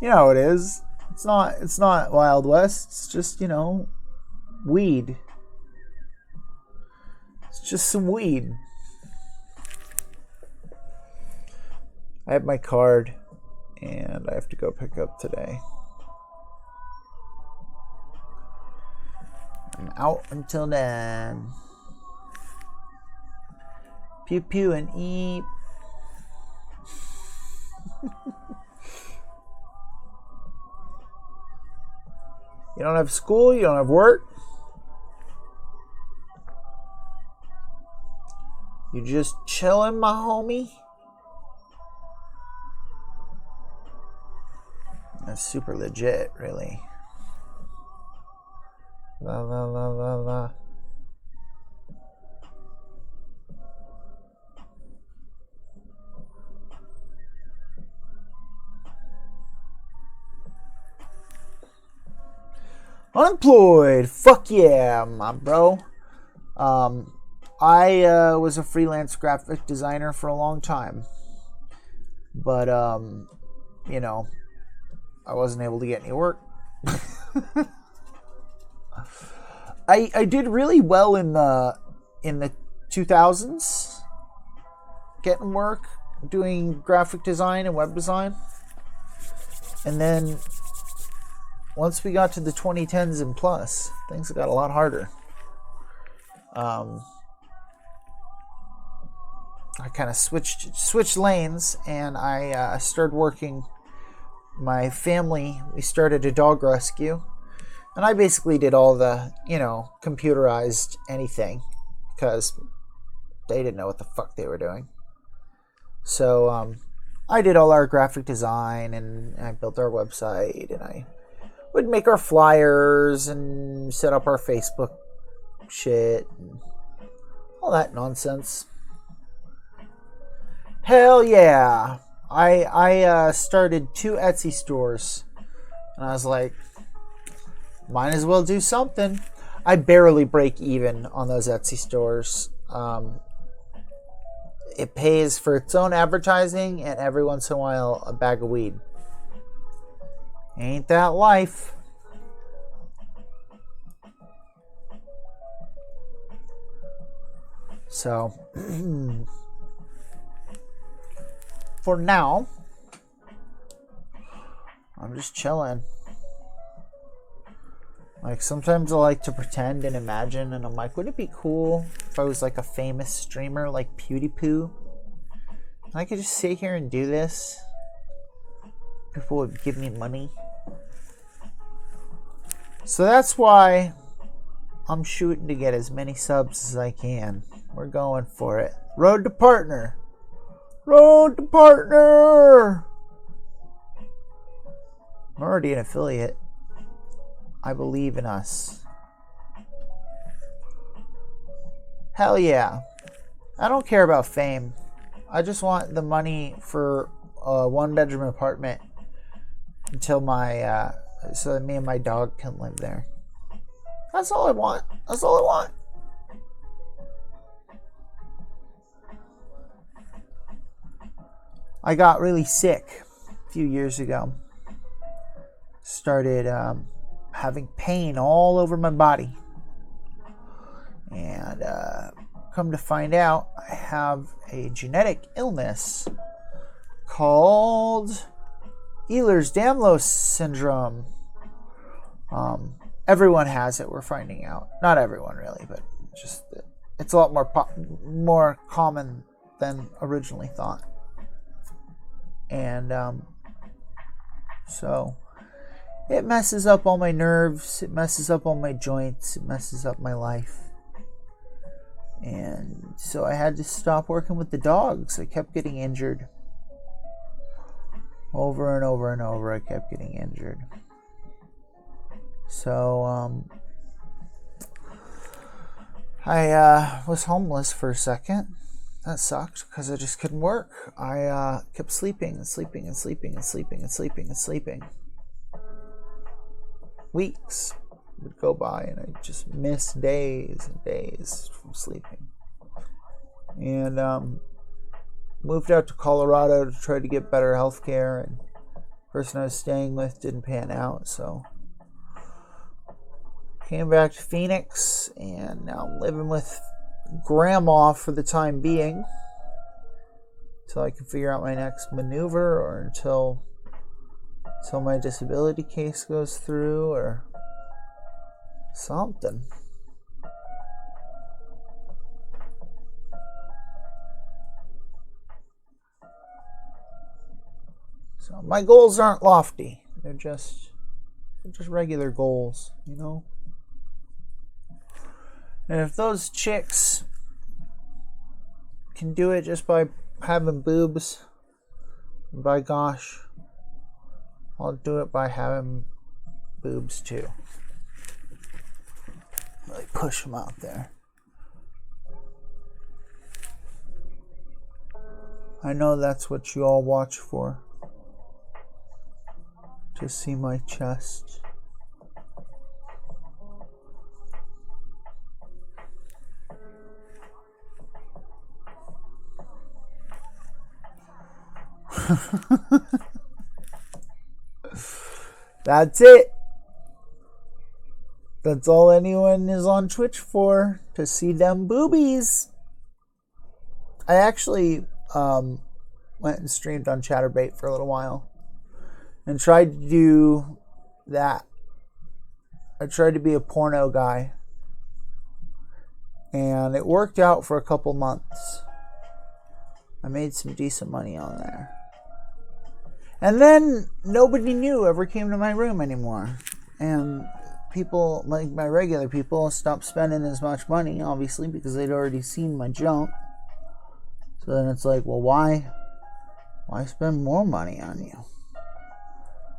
You know how it is. It's not Wild West. It's just, weed. It's just some weed. I have my card, and I have to go pick up today. I'm out until then. Pew pew and eep. You don't have school, you don't have work. You just chillin', my homie. That's super legit, really. La la la la la. Unemployed. Fuck yeah, my bro. I was a freelance graphic designer for a long time. But, I wasn't able to get any work. I did really well in the 2000s, getting work, doing graphic design and web design. And then once we got to the 2010s and plus, things got a lot harder. I kind of switched lanes, and I started working. My family, we started a dog rescue, and I basically did all the, computerized anything, because they didn't know what the fuck they were doing. So I did all our graphic design, and I built our website, and I would make our flyers and set up our Facebook shit and all that nonsense. Hell yeah. I started 2 Etsy stores, and I was like, might as well do something. I barely break even on those Etsy stores. It pays for its own advertising and every once in a while a bag of weed. Ain't that life? So, for now, I'm just chilling. Like, sometimes I like to pretend and imagine, and I'm like, would it be cool if I was like a famous streamer like PewDiePie? And I could just sit here and do this. People would give me money. So that's why I'm shooting to get as many subs as I can. We're going for it. Road to partner. Road to partner. I'm already an affiliate. I believe in us. Hell yeah. I don't care about fame. I just want the money for a 1-bedroom apartment until so that me and my dog can live there. That's all I want. That's all I want. I got really sick a few years ago. Started having pain all over my body. And come to find out, I have a genetic illness called Ehlers-Danlos syndrome. Everyone has it, we're finding out. Not everyone really, but just it's a lot more common than originally thought. And so it messes up all my nerves, it messes up all my joints, it messes up my life. And so I had to stop working with the dogs. I kept getting injured. Over and over and over, I kept getting injured. So, I was homeless for a second. That sucked because I just couldn't work. I kept sleeping and sleeping and sleeping and sleeping and sleeping and sleeping. Weeks would go by and I just missed days and days from sleeping. And moved out to Colorado to try to get better health care, and the person I was staying with didn't pan out, so came back to Phoenix, and now I'm living with Grandma for the time being until I can figure out my next maneuver, or until my disability case goes through, or something. So my goals aren't lofty. They're just regular goals, you know? And if those chicks can do it just by having boobs, by gosh, I'll do it by having boobs too. Really push them out there. I know that's what you all watch for. To see my chest. That's it. That's all anyone is on Twitch for, to see them boobies. I actually went and streamed on Chatterbait for a little while and tried to do that. I tried to be a porno guy, and it worked out for a couple months. I made some decent money on there. And then nobody new ever came to my room anymore. And people, like my regular people, stopped spending as much money, obviously, because they'd already seen my junk. So then it's like, well, why why spend more money on you?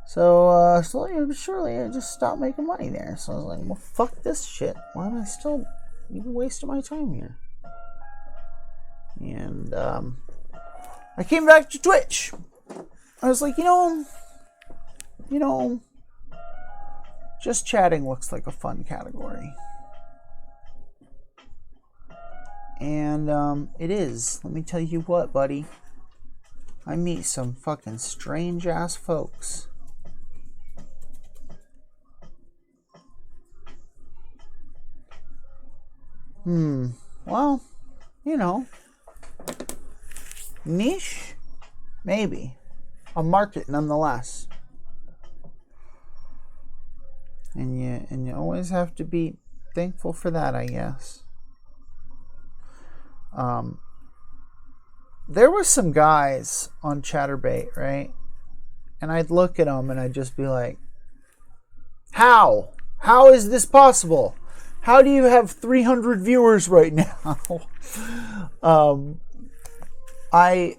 So, slowly but surely, I just stopped making money there. So I was like, well, fuck this shit. Why am I still even wasting my time here? And, I came back to Twitch. I was like, you know, just chatting looks like a fun category. And, it is. Let me tell you what, buddy. I meet some fucking strange ass folks. Well, you know, niche, maybe, a market nonetheless. And you always have to be thankful for that, I guess. There were some guys on Chatterbait, right? And I'd look at them and I'd just be like, how? How is this possible? How do you have 300 viewers right now? It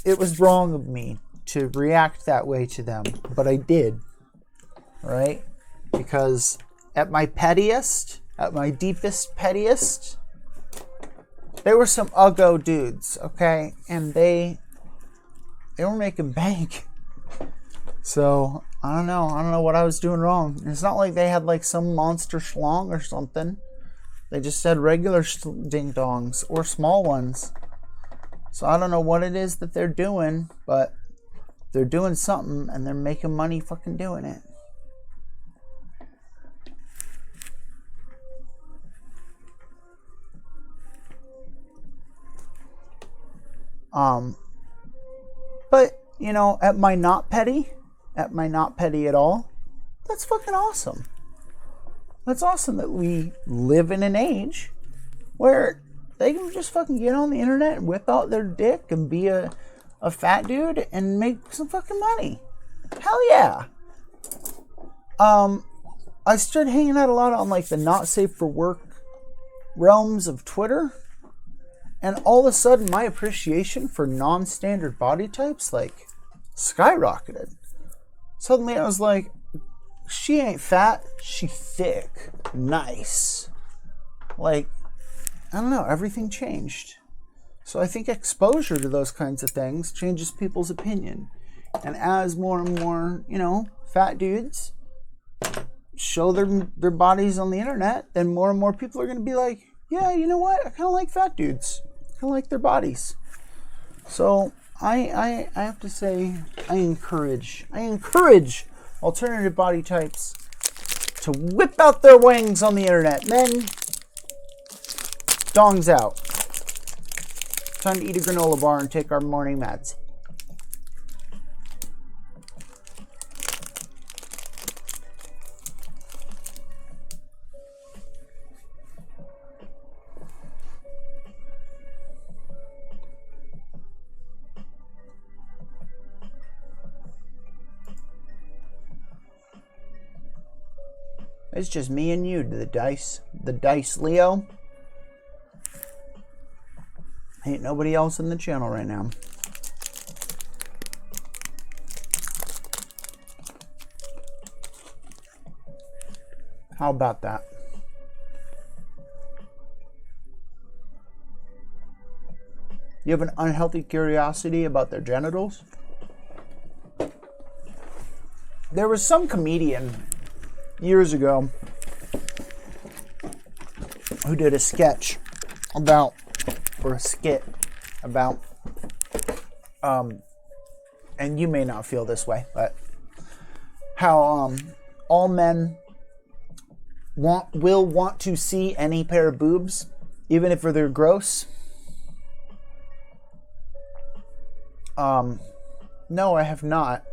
was wrong of me to react that way to them, but I did, right? Because at my pettiest, at my deepest pettiest, they were some uggo dudes, okay? And they were making bank. So, I don't know what I was doing wrong. It's not like they had like some monster schlong or something. They just had regular ding-dongs or small ones. So I don't know what it is that they're doing, but they're doing something and they're making money fucking doing it. But, you know, at my not petty at all, that's fucking awesome. That's awesome that we live in an age where they can just fucking get on the internet and whip out their dick and be a fat dude and make some fucking money. Hell yeah. I started hanging out a lot on like the not safe for work realms of Twitter. And all of a sudden, my appreciation for non-standard body types, like, skyrocketed. Suddenly, I was like, she ain't fat, she thick. Nice. Like, I don't know, everything changed. So I think exposure to those kinds of things changes people's opinion. And as more and more, you know, fat dudes show their bodies on the internet, then more and more people are going to be like, yeah, you know what, I kind of like fat dudes. I like their bodies. So I have to say I encourage alternative body types to whip out their wings on the internet. Men, dongs out. Time to eat a granola bar and take our morning meds. It's just me and you, the dice Leo. Ain't nobody else in the channel right now. How about that? You have an unhealthy curiosity about their genitals? There was some comedian years ago who did a sketch about, or a skit about, and you may not feel this way, but how all men will want to see any pair of boobs, even if they're gross. No, I have not.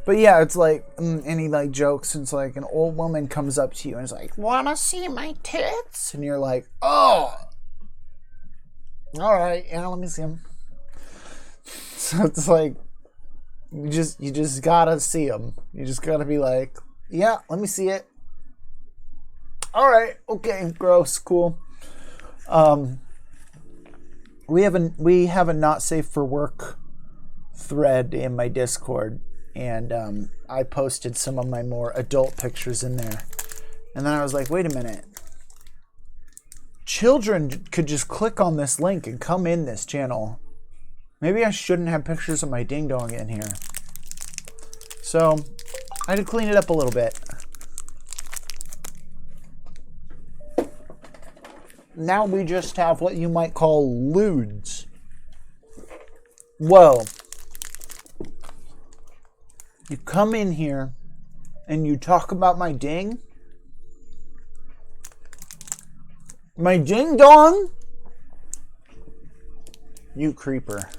But yeah, it's like, and he like jokes, and it's like an old woman comes up to you and is like, wanna see my tits? And you're like, oh, alright, yeah, let me see them. So it's like, you just gotta see them. You just gotta be like, yeah, let me see it. Alright, okay, gross, cool. we have a not safe for work thread in my Discord, and I posted some of my more adult pictures in there. And then I was like, wait a minute. Children could just click on this link and come in this channel. Maybe I shouldn't have pictures of my ding dong in here. So I had to clean it up a little bit. Now we just have what you might call lewds. Whoa. You come in here and you talk about my ding? My ding dong? You creeper.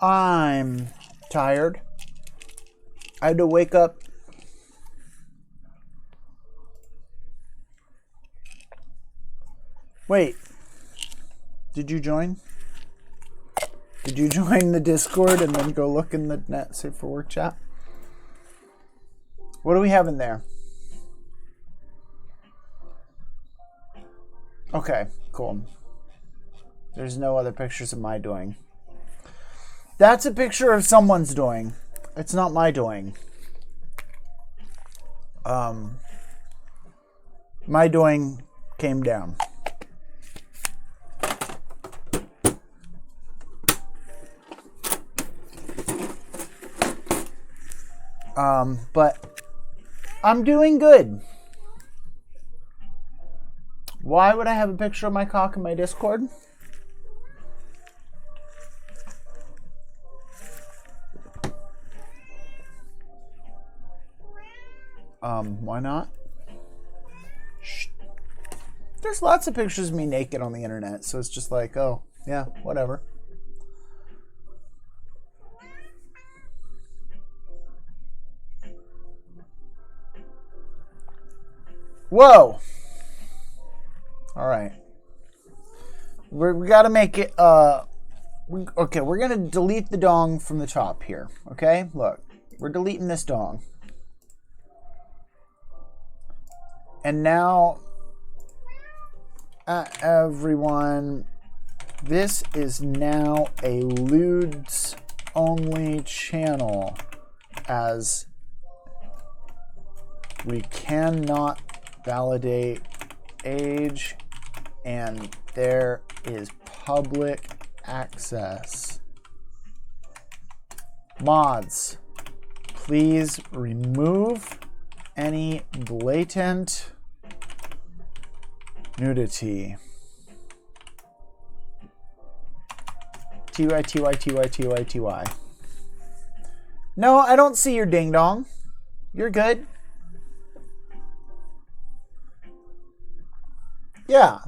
I'm tired. I had to wake up. Wait. Did you join? Did you join the Discord and then go look in the Net Safe for Work chat? What do we have in there? Okay, cool. There's no other pictures of my doing. That's a picture of someone's doing. It's not my doing. My doing came down. But I'm doing good. Why would I have a picture of my cock in my Discord? Why not? Shh. There's lots of pictures of me naked on the internet, so it's just like, oh, yeah, whatever. Whoa! Alright. We gotta make it, okay, we're gonna delete the dong from the top here, okay? Look, we're deleting this dong. And now, everyone, this is now a lewds only channel, as we cannot validate age and there is public access. Mods, please remove any blatant nudity. TY. No, I don't see your ding dong. You're good. Yeah.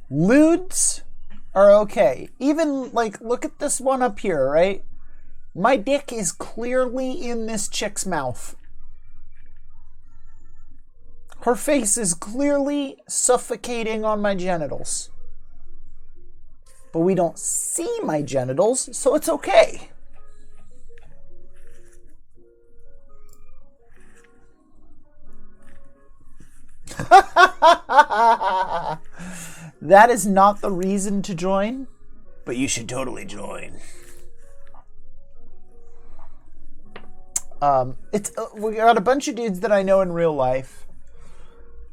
Lewds are okay. Even, like, look at this one up here, right? My dick is clearly in this chick's mouth. Her face is clearly suffocating on my genitals. But we don't see my genitals, so it's okay. That is not the reason to join, but you should totally join. We got a bunch of dudes that I know in real life.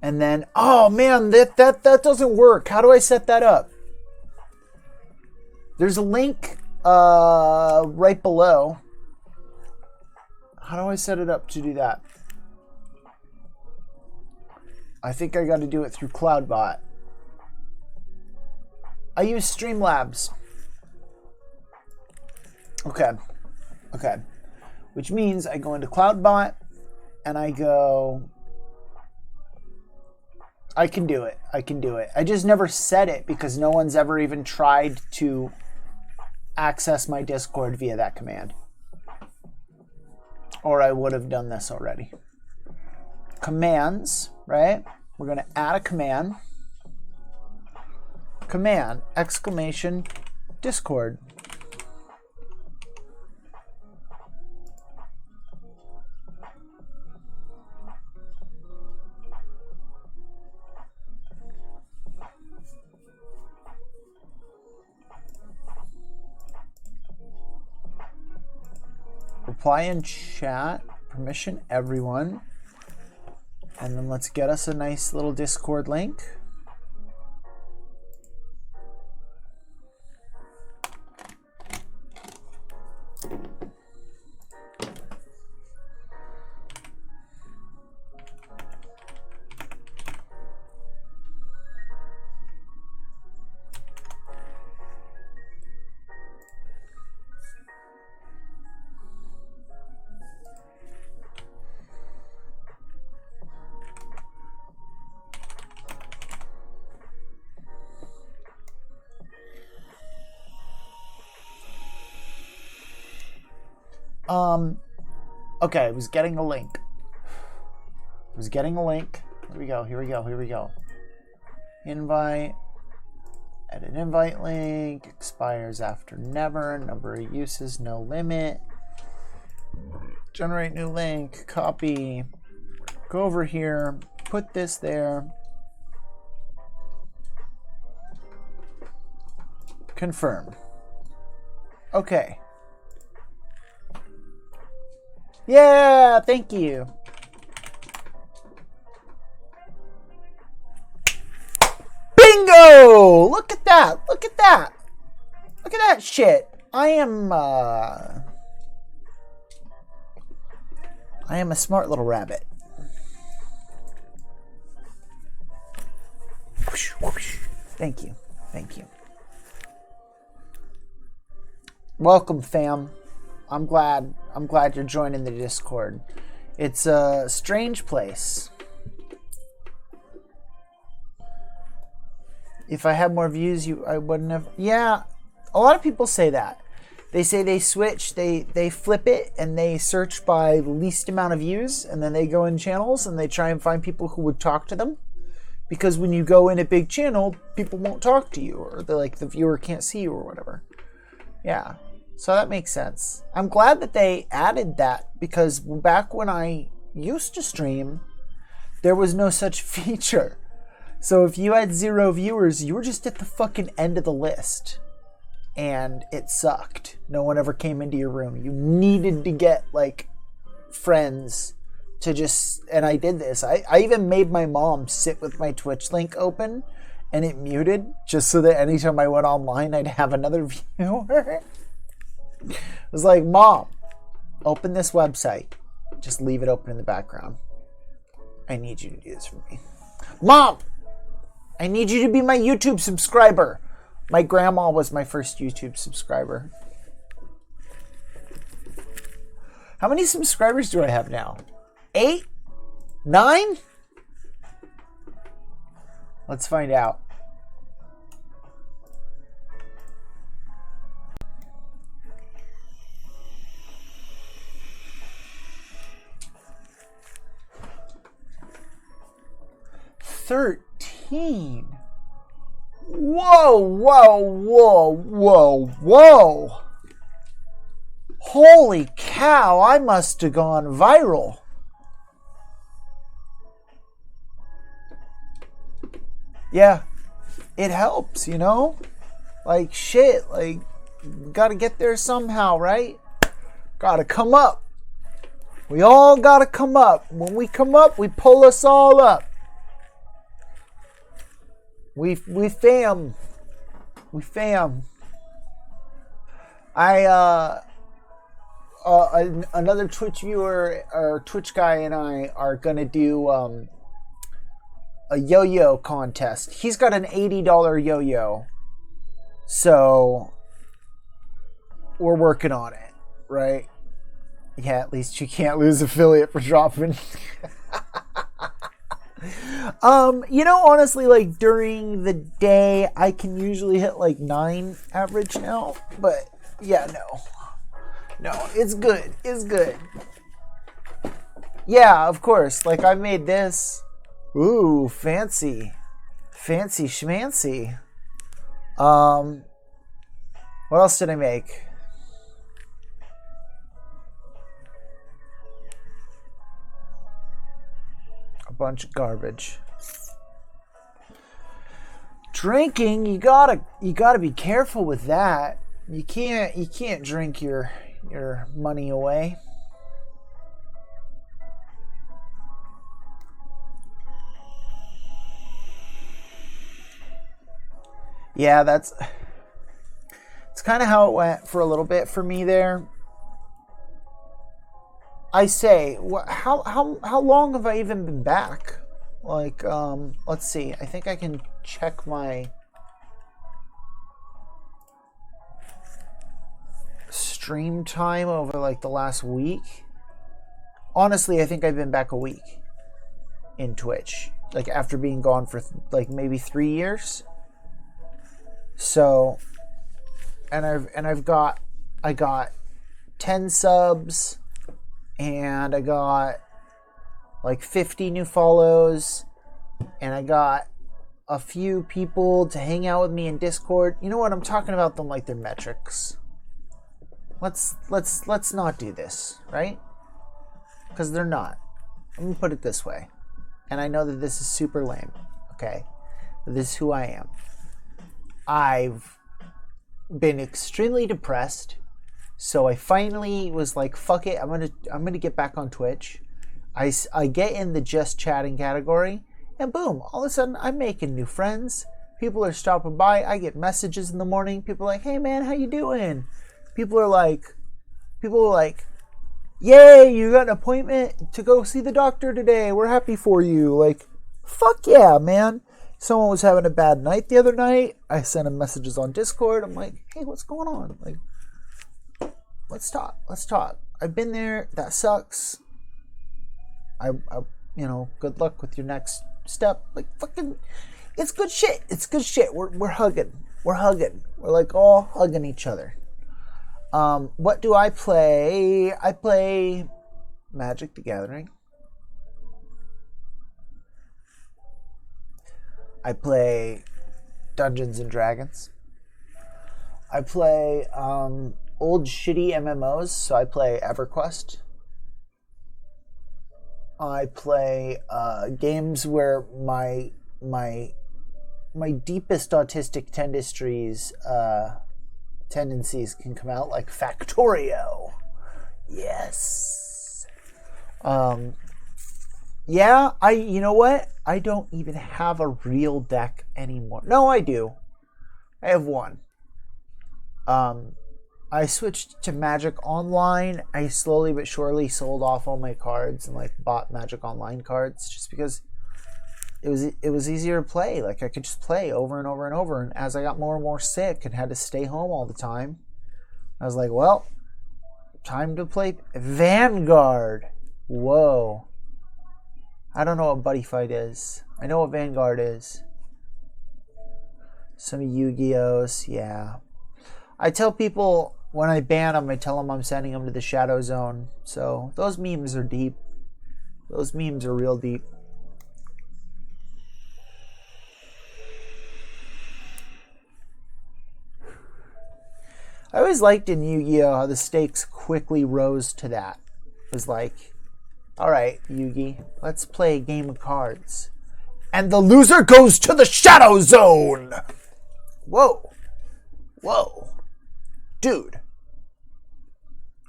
And then, oh man, that doesn't work. How do I set that up? There's a link right below. How do I set it up to do that? I think I got to do it through CloudBot. I use Streamlabs. Okay. Which means I go into CloudBot and I go... I can do it. I just never set it because no one's ever even tried to access my Discord via that command. Or I would have done this already. commands, right? We're going to add a command. Command, exclamation, Discord. Reply in chat, permission everyone, and then let's get us a nice little Discord link. Okay, I was getting a link. Here we go. Invite. Edit invite link. Expires after never. Number of uses, no limit. Generate new link. Copy. Go over here. Put this there. Confirm. Okay. Yeah, thank you. Bingo! Look at that. Look at that. Look at that shit. I am a smart little rabbit. Thank you. Thank you. Welcome, fam. I'm glad you're joining the Discord. It's a strange place. If I had more views, I wouldn't have. Yeah, a lot of people say that. They say they switch, they flip it, and they search by the least amount of views, and then they go in channels and they try and find people who would talk to them. Because when you go in a big channel, people won't talk to you, or the viewer can't see you, or whatever. Yeah. So that makes sense. I'm glad that they added that, because back when I used to stream, there was no such feature. So if you had 0 viewers, you were just at the fucking end of the list. And it sucked. No one ever came into your room. You needed to get, like, friends to just... And I did this. I even made my mom sit with my Twitch link open and it muted, just so that anytime I went online, I'd have another viewer. It was like, Mom, open this website. Just leave it open in the background. I need you to do this for me. Mom, I need you to be my YouTube subscriber. My grandma was my first YouTube subscriber. How many subscribers do I have now? 8? 9? Let's find out. $13. Whoa, whoa, whoa, whoa, whoa. Holy cow, I must have gone viral. Yeah, it helps, you know? Like, shit, like, gotta get there somehow, right? Gotta come up. We all gotta come up. When we come up, we pull us all up. We fam. We fam. Another Twitch viewer or Twitch guy and I are gonna do a yo-yo contest. He's got an $80 yo-yo, so we're working on it, right? Yeah, at least you can't lose affiliate for dropping. You know, honestly, like, during the day, I can usually hit, like, 9 average now. But, yeah, no. No, it's good. It's good. Yeah, of course. Like, I made this. Ooh, fancy. Fancy schmancy. What else did I make? A bunch of garbage. Drinking, you gotta be careful with that. You can't drink your money away. Yeah, it's kind of how it went for a little bit for me there. I say, how long have I even been back? Like, let's see. I think I can check my stream time over like the last week. Honestly, I think I've been back a week in Twitch, like after being gone for like maybe 3 years. So, and I got 10 subs, and I got like 50 new follows, and I got a few people to hang out with me in Discord. You know what? I'm talking about them like they're metrics. Let's not do this, right? Because they're not. Let me put it this way. And I know that this is super lame, okay? But this is who I am. I've been extremely depressed, so I finally was like, fuck it, I'm gonna get back on Twitch. I get in the just chatting category, and boom, all of a sudden I'm making new friends. People are stopping by. I get messages in the morning. People are like, hey man, how you doing? People are like, yay, you got an appointment to go see the doctor today. We're happy for you. Like, fuck yeah, man. Someone was having a bad night the other night. I sent them messages on Discord. I'm like, hey, what's going on? Like, let's talk. I've been there. That sucks. I good luck with your next step. Like, fucking, it's good shit. We're hugging. We're like all hugging each other. What do I play? I play Magic the Gathering. I play Dungeons and Dragons. I play old shitty MMOs, so I play EverQuest. I play games where my deepest autistic tendencies can come out, like Factorio. Yes. Yeah, you know what? I don't even have a real deck anymore. No, I do. I have one. I switched to Magic Online. I slowly but surely sold off all my cards and like bought Magic Online cards just because it was easier to play. Like, I could just play over and over and over. And as I got more and more sick and had to stay home all the time, I was like, well, time to play Vanguard. Whoa. I don't know what Buddy Fight is. I know what Vanguard is. Some Yu-Gi-Ohs, yeah. I tell people when I ban them, I tell them I'm sending them to the Shadow Zone. So those memes are deep. Those memes are real deep. I always liked in Yu-Gi-Oh! How the stakes quickly rose to that. It was like, alright, Yugi, let's play a game of cards. And the loser goes to the Shadow Zone! Whoa. Dude.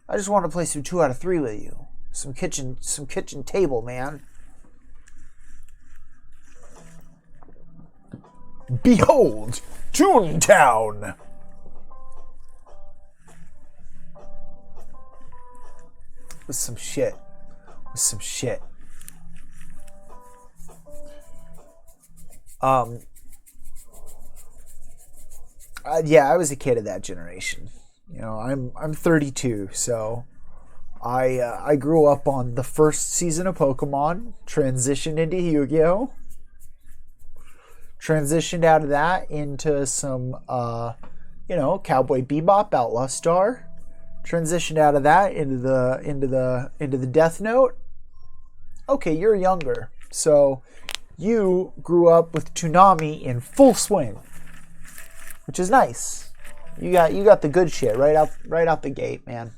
I just want to play some 2 out of 3 with you. Some kitchen table, man. Behold, Toontown! With some shit. Yeah, I was a kid of that generation. You know, I'm 32, so I grew up on the first season of Pokemon, transitioned into Yu-Gi-Oh! Transitioned out of that into some Cowboy Bebop, Outlaw Star. Transitioned out of that into the Death Note, Okay, you're younger. So you grew up with Toonami in full swing, which is nice. You got the good shit right out the gate, man.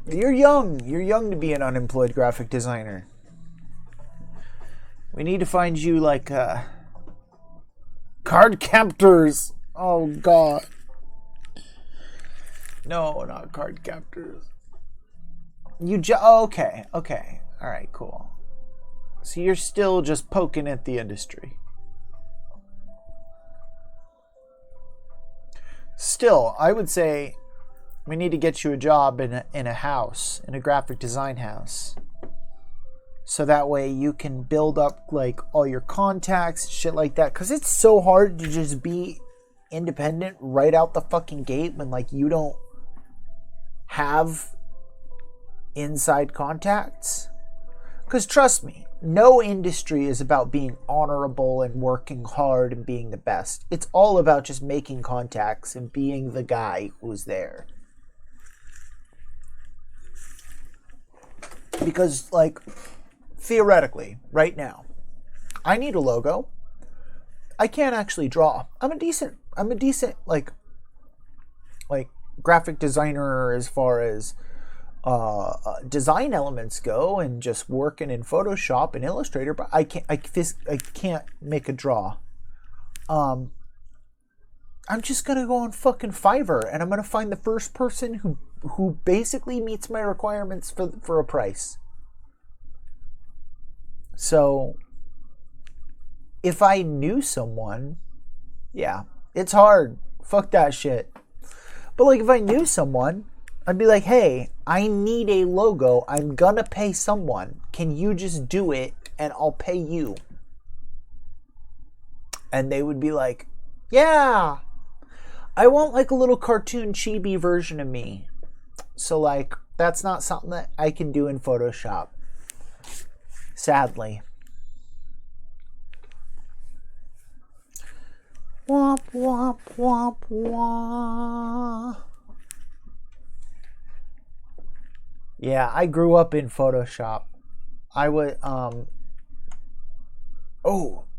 You're young. You're young to be an unemployed graphic designer. We need to find you like card captors. Oh God. No, not card captors. Okay. All right, cool. So you're still just poking at the industry. Still, I would say we need to get you a job in a house, in a graphic design house. So that way you can build up like all your contacts, shit like that. Cause it's so hard to just be independent right out the fucking gate when like you don't have inside contacts. Because trust me, no industry is about being honorable and working hard and being the best. It's all about just making contacts and being the guy who's there. Because, like, theoretically, right now, I need a logo. I can't actually draw. I'm a decent like graphic designer as far as design elements go, and just working in Photoshop and Illustrator, but I can't make a draw. I'm just gonna go on fucking Fiverr and I'm gonna find the first person who basically meets my requirements for a price. So if I knew someone, yeah, it's hard. Fuck that shit. But like if I knew someone, I'd be like, hey, I need a logo. I'm gonna pay someone. Can you just do it and I'll pay you? And they would be like, yeah. I want like a little cartoon chibi version of me. So like that's not something that I can do in Photoshop. Sadly. Womp womp womp womp. Yeah, I grew up in Photoshop. I would oh,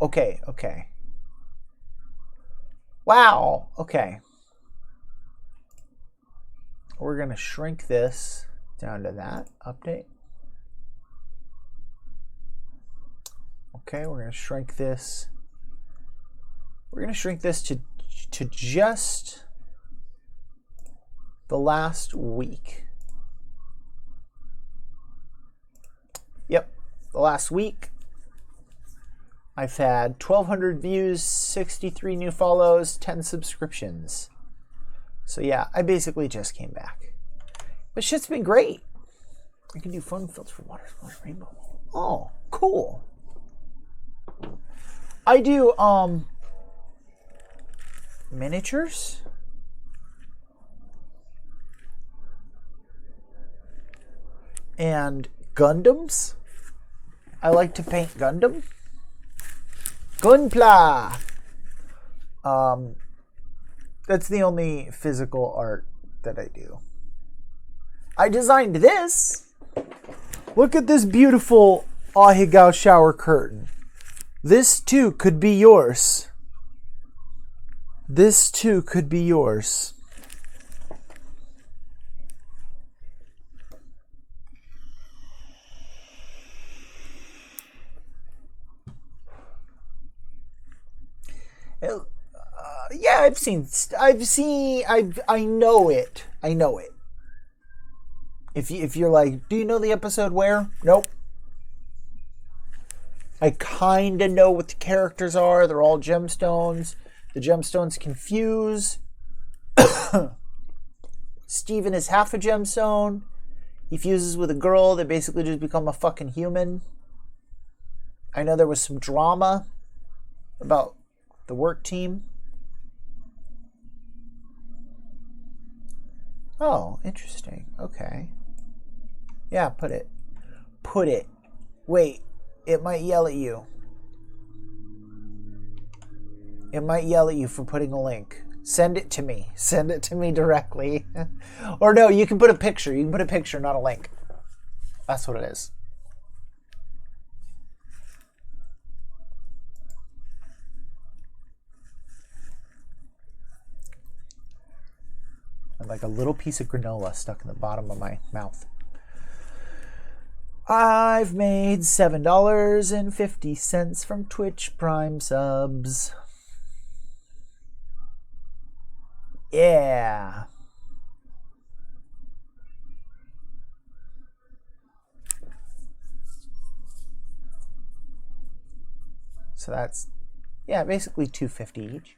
okay. Wow, okay. We're gonna shrink this down to that. Update. Okay, we're gonna shrink this. We're gonna shrink this to just the last week. Yep, the last week. I've had 1,200 views, 63 new follows, 10 subscriptions. So yeah, I basically just came back. But shit's been great. I can do fun filters for water, rainbow. Oh, cool. I do miniatures. And Gundams. I like to paint Gundam. Gunpla. That's the only physical art that I do. I designed this. Look at this beautiful Ahegao shower curtain. This too could be yours. This too could be yours. Yeah, I know it. If you're like, do you know the episode where? Nope. I kind of know what the characters are. They're all gemstones. The gemstones confuse. Steven is half a gemstone. He fuses with a girl. They basically just become a fucking human. I know there was some drama about the work team. Oh, interesting. Okay. Yeah, put it. Wait, it might yell at you. It might yell at you for putting a link. Send it to me. Send it to me directly. Or no, you can put a picture. You can put a picture, not a link. That's what it is. And like a little piece of granola stuck in the bottom of my mouth. I've made $7.50 from Twitch Prime subs. Yeah. So that's, yeah, basically $2.50 each.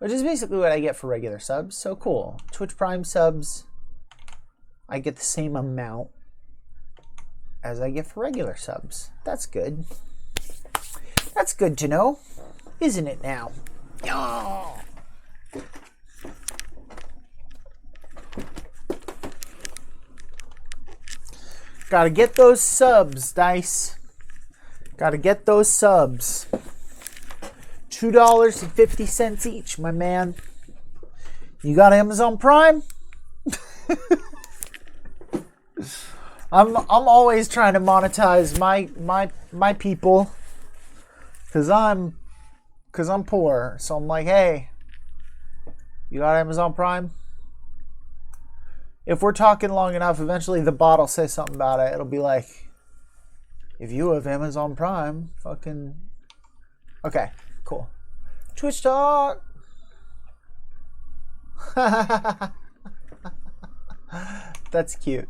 Which is basically what I get for regular subs. So cool. Twitch Prime subs, I get the same amount as I get for regular subs. That's good. That's good to know, isn't it now? Oh. Gotta get those subs, Dice. Gotta get those subs. $2.50 each, my man. You got Amazon Prime? I'm always trying to monetize my people, cause I'm poor. So I'm like, hey, you got Amazon Prime? If we're talking long enough, eventually the bot will say something about it. It'll be like, if you have Amazon Prime, fucking okay, cool. Twitch talk. That's cute.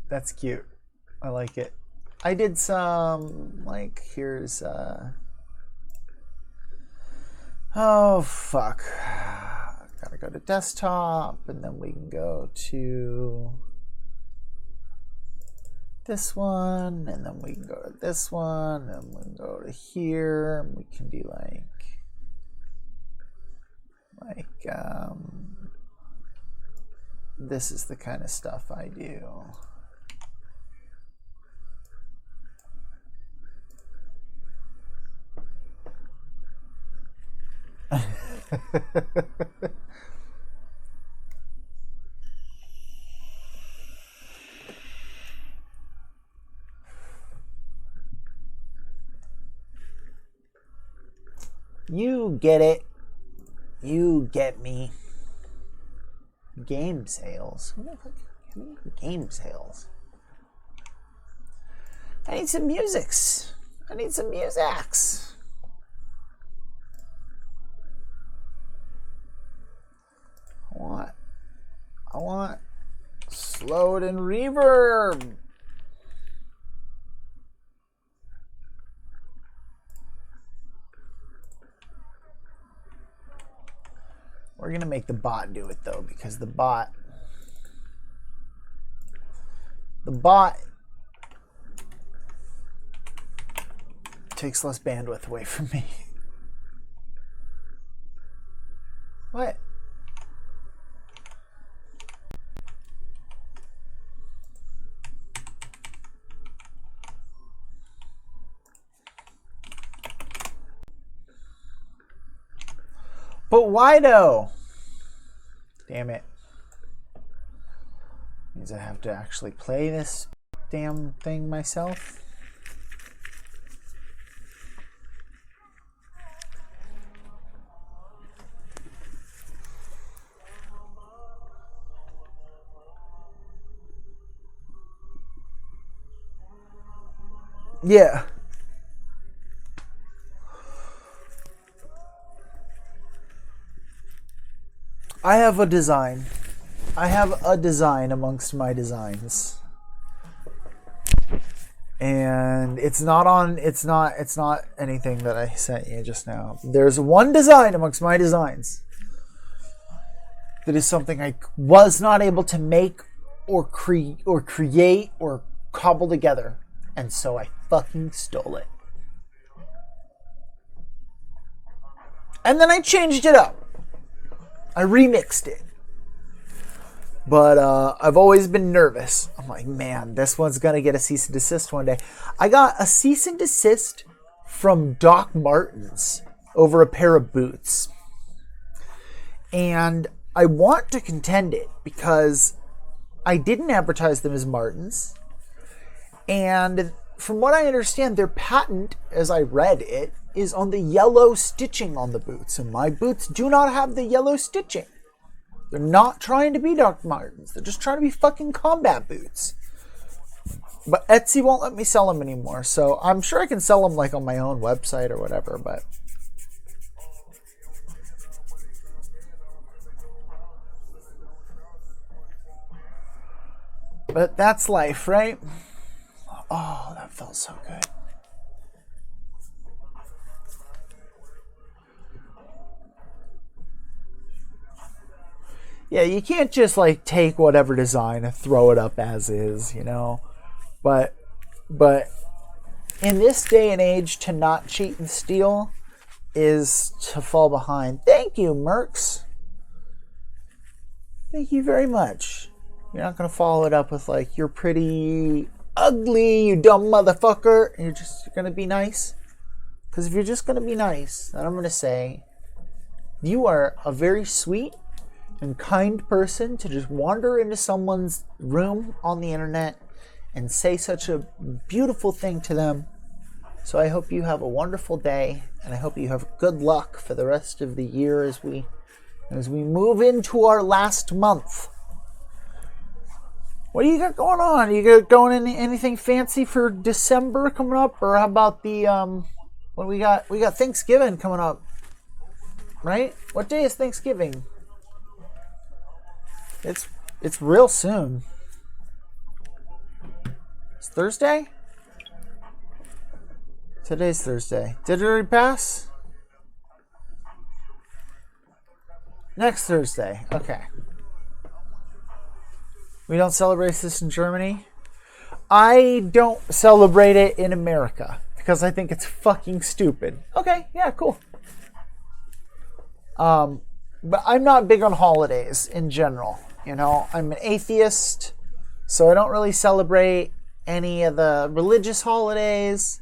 That's cute. I like it. I did some, like, here's, oh, fuck. Gotta go to desktop, and then we can go to this one, and then we can go to this one, and we can go to here, and we can be like, this is the kind of stuff I do. You get it. You get me. Game sales. What the fuck? Game sales. I need some musics. I need some musics. I want slowed and reverb. We're gonna make the bot do it though, because the bot takes less bandwidth away from me. What? But why though? Damn it. Means I have to actually play this damn thing myself. Yeah. I have a design. I have a design amongst my designs. And it's not anything that I sent you just now. There's one design amongst my designs that is something I was not able to make or create or cobble together. And so I fucking stole it. And then I changed it up. I remixed it. But I've always been nervous. I'm like, man, this one's going to get a cease and desist one day. I got a cease and desist from Doc Martens over a pair of boots. And I want to contend it because I didn't advertise them as Martens. And from what I understand, their patent, as I read it, is on the yellow stitching on the boots. And my boots do not have the yellow stitching. They're not trying to be Dr. Martens. They're just trying to be fucking combat boots. But Etsy won't let me sell them anymore. So I'm sure I can sell them like on my own website or whatever. But that's life, right? Oh, that felt so good. Yeah, you can't just like take whatever design and throw it up as is, you know. But in this day and age, to not cheat and steal is to fall behind. Thank you, Mercs. Thank you very much. You're not gonna follow it up with like, you're pretty ugly, you dumb motherfucker. You're just gonna be nice. Because if you're just gonna be nice, then I'm gonna say you are a very sweet and kind person to just wander into someone's room on the internet and say such a beautiful thing to them. So I hope you have a wonderful day, and I hope you have good luck for the rest of the year as we move into our last month. What do you got going on? You got going in anything fancy for December coming up, or how about the what we got? We got Thanksgiving coming up, right? What day is Thanksgiving? It's real soon. It's Thursday? Today's Thursday. Did it already pass? Next Thursday. Okay. We don't celebrate this in Germany. I don't celebrate it in America because I think it's fucking stupid. Okay, yeah, cool. But I'm not big on holidays in general. You know, I'm an atheist, so I don't really celebrate any of the religious holidays,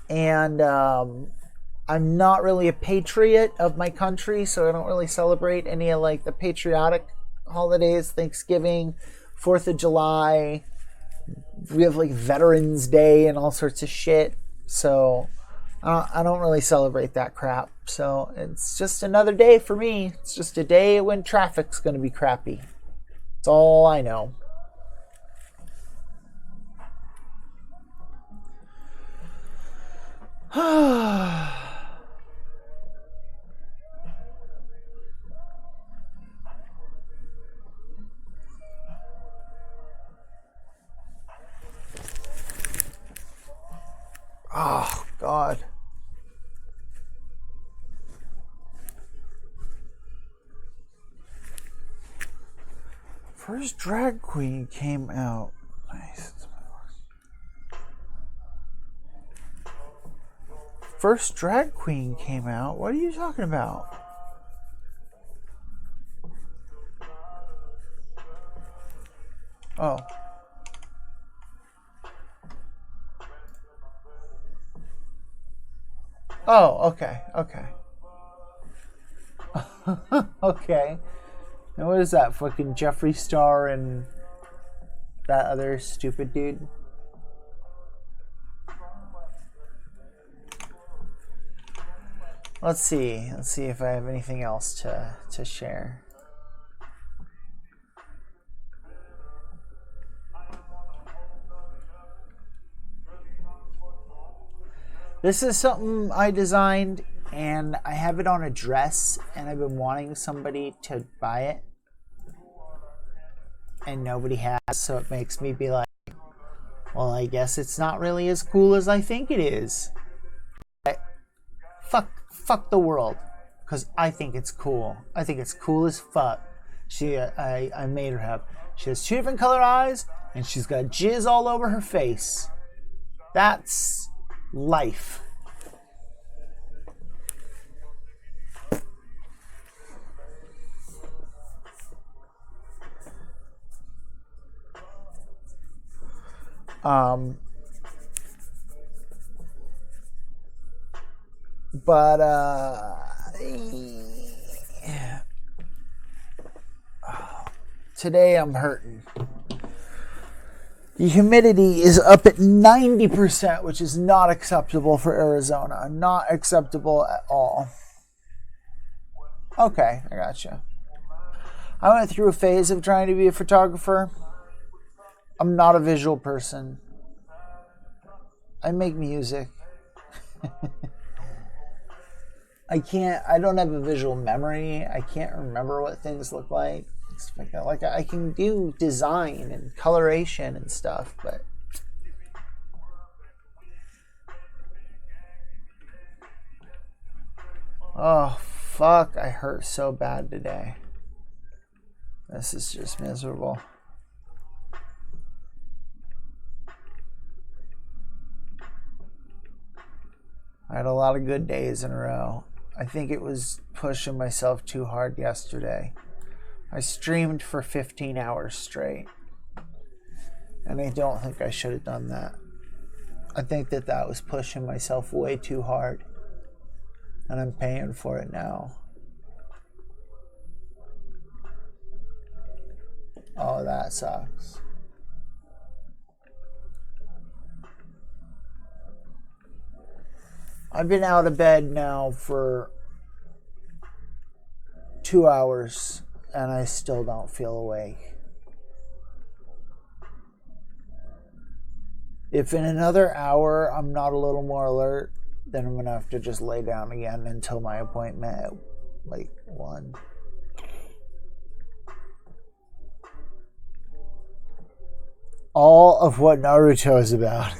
and I'm not really a patriot of my country, so I don't really celebrate any of like the patriotic holidays, Thanksgiving, 4th of July. We have like Veterans Day and all sorts of shit, so I don't really celebrate that crap. So it's just another day for me. It's just a day when traffic's going to be crappy. That's all I know. Oh, God. First drag queen came out. Nice. First drag queen came out? What are you talking about? Oh. Oh, okay, okay. Okay. And what is that? Fucking Jeffree Star and that other stupid dude? Let's see. Let's see if I have anything else to share. This is something I designed, and I have it on a dress, and I've been wanting somebody to buy it, and nobody has, so it makes me be like, well, I guess it's not really as cool as I think it is. Fuck the world, because I think it's cool. I think it's cool as fuck. I made her have. She has 2 different colored eyes, and she's got jizz all over her face. That's life. But today I'm hurting. The humidity is up at 90%, which is not acceptable for Arizona. Not acceptable at all. Okay, I gotcha. I went through a phase of trying to be a photographer. I'm not a visual person. I make music. I don't have a visual memory. I can't remember what things look like. Stuff like that. Like, I can do design and coloration and stuff, but oh, fuck, I hurt so bad today. This is just miserable. I had a lot of good days in a row. I think it was pushing myself too hard yesterday. I streamed for 15 hours straight. And I don't think I should have done that. I think that was pushing myself way too hard. And I'm paying for it now. Oh, that sucks. I've been out of bed now for 2 hours and I still don't feel awake. If in another hour I'm not a little more alert, then I'm going to have to just lay down again until my appointment at like 1. All of what Naruto is about.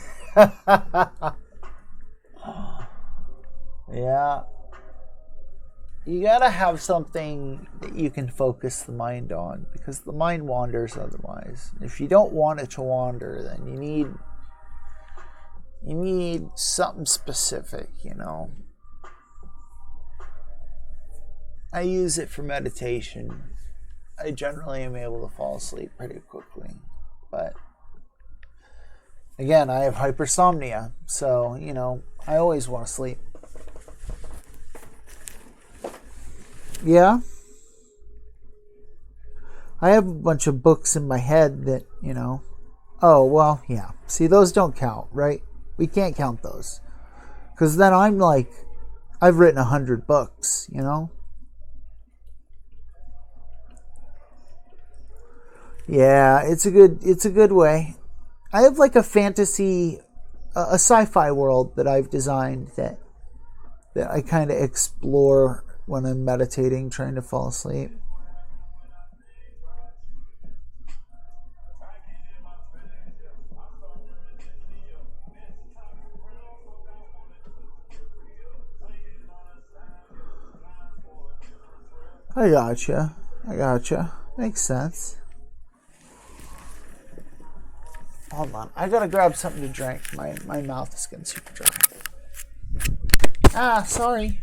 Yeah. You gotta have something that you can focus the mind on, because the mind wanders otherwise. If you don't want it to wander, then you need something specific, you know. I use it for meditation. I generally am able to fall asleep pretty quickly, but again, I have hypersomnia, so, you know, I always want to sleep. Yeah. I have a bunch of books in my head that, you know, oh, well, yeah. See, those don't count, right? We can't count those. Because then I'm like, I've written 100 books, you know? Yeah, it's a good way. I have like a fantasy, a sci-fi world that I've designed that I kind of explore when I'm meditating, trying to fall asleep. I gotcha. Makes sense. Hold on. I gotta grab something to drink. My mouth is getting super dry. Ah, sorry.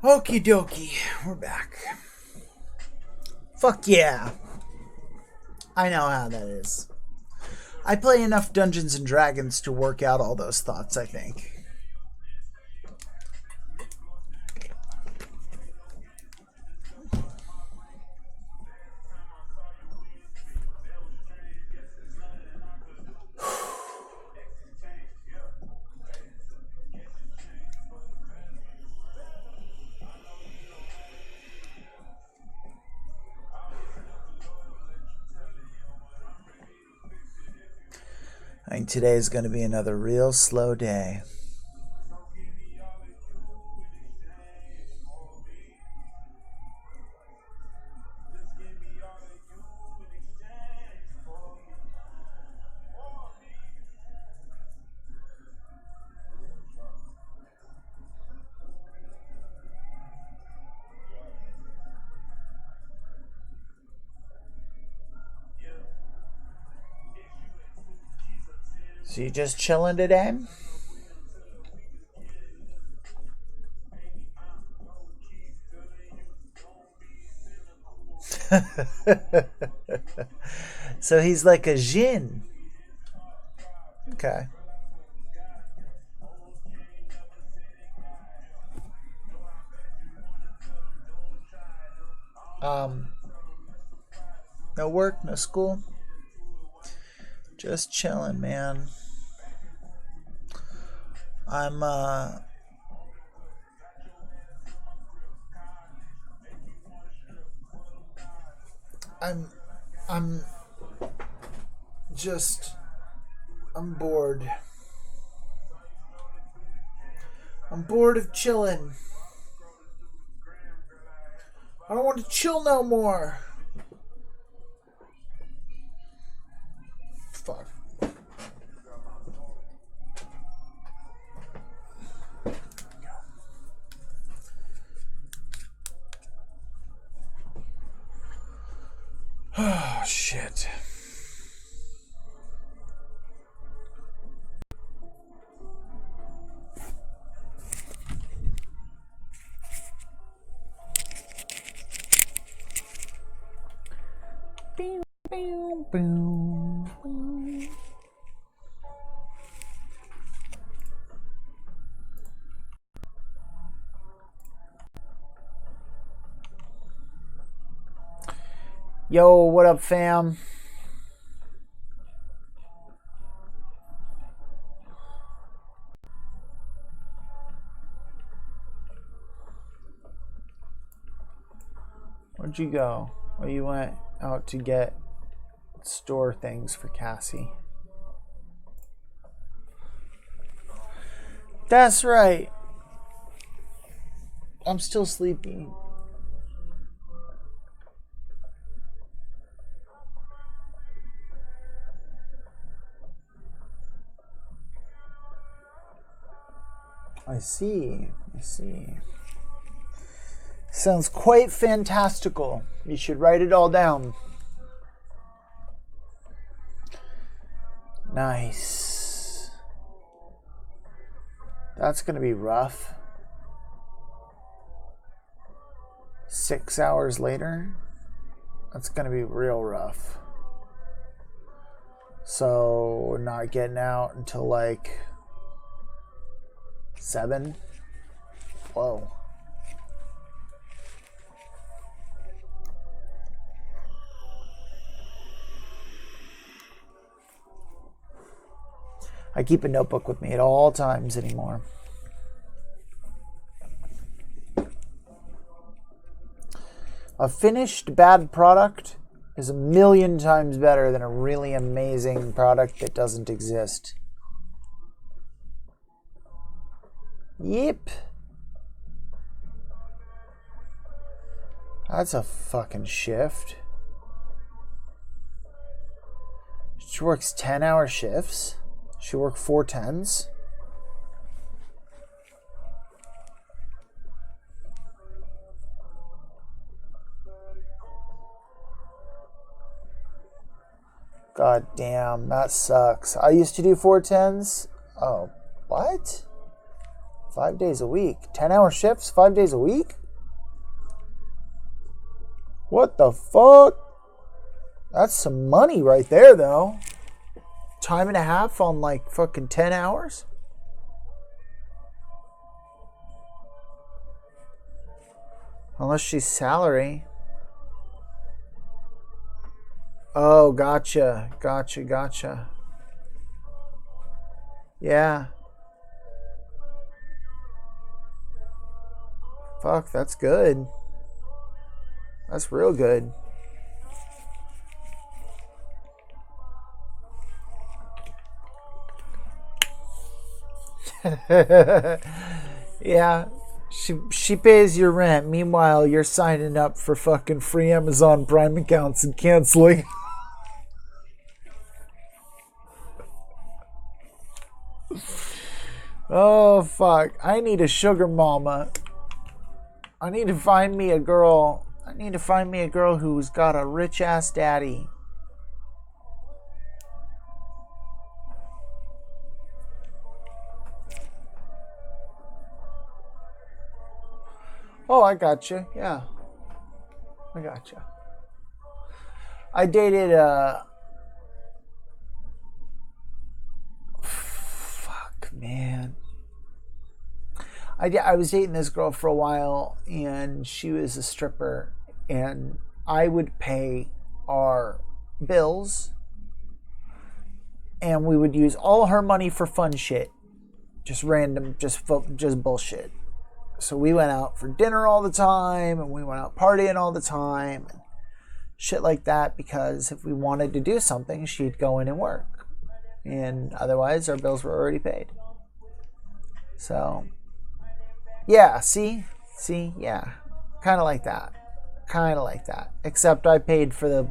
Okie dokie, we're back. Fuck yeah. I know how that is. I play enough Dungeons and Dragons to work out all those thoughts, I think. I think today is going to be another real slow day. So you just chilling today? So he's like a djinn. Okay. No work, no school. Just chilling, man. I'm just I'm bored. I'm bored of chilling. I don't want to chill no more. Fuck. Oh, shit. Boom, boom, boom, boom. Yo, what up, fam? Where'd you go? Oh, you went out to store things for Cassie. That's right. I'm still sleepy. I see. Sounds quite fantastical. You should write it all down. Nice. That's gonna be rough. 6 hours later, that's gonna be real rough. So, not getting out until like 7. Whoa. I keep a notebook with me at all times anymore. A finished bad product is a million times better than a really amazing product that doesn't exist. Yep. That's a fucking shift. She works 10-hour shifts. She worked 4 10s. God damn, that sucks. I used to do 4 10s. Oh, what? 5 days a week. 10-hour shifts, 5 days a week? What the fuck? That's some money right there, though. Time and a half on like fucking 10 hours? Unless she's salary. Oh, gotcha. Yeah. Fuck, that's good. That's real good. Yeah, she pays your rent. Meanwhile, you're signing up for fucking free Amazon Prime accounts and canceling. Oh fuck! I need a sugar mama. I need to find me a girl. Who's got a rich ass daddy. Oh, I got you. Yeah, I got you. I dated fuck, man. I was dating this girl for a while, and she was a stripper, and I would pay our bills, and we would use all her money for fun shit, just random, just bullshit. So we went out for dinner all the time, and we went out partying all the time, and shit like that, because if we wanted to do something, she'd go in and work, and otherwise our bills were already paid. So yeah, see, yeah, kind of like that, except I paid for the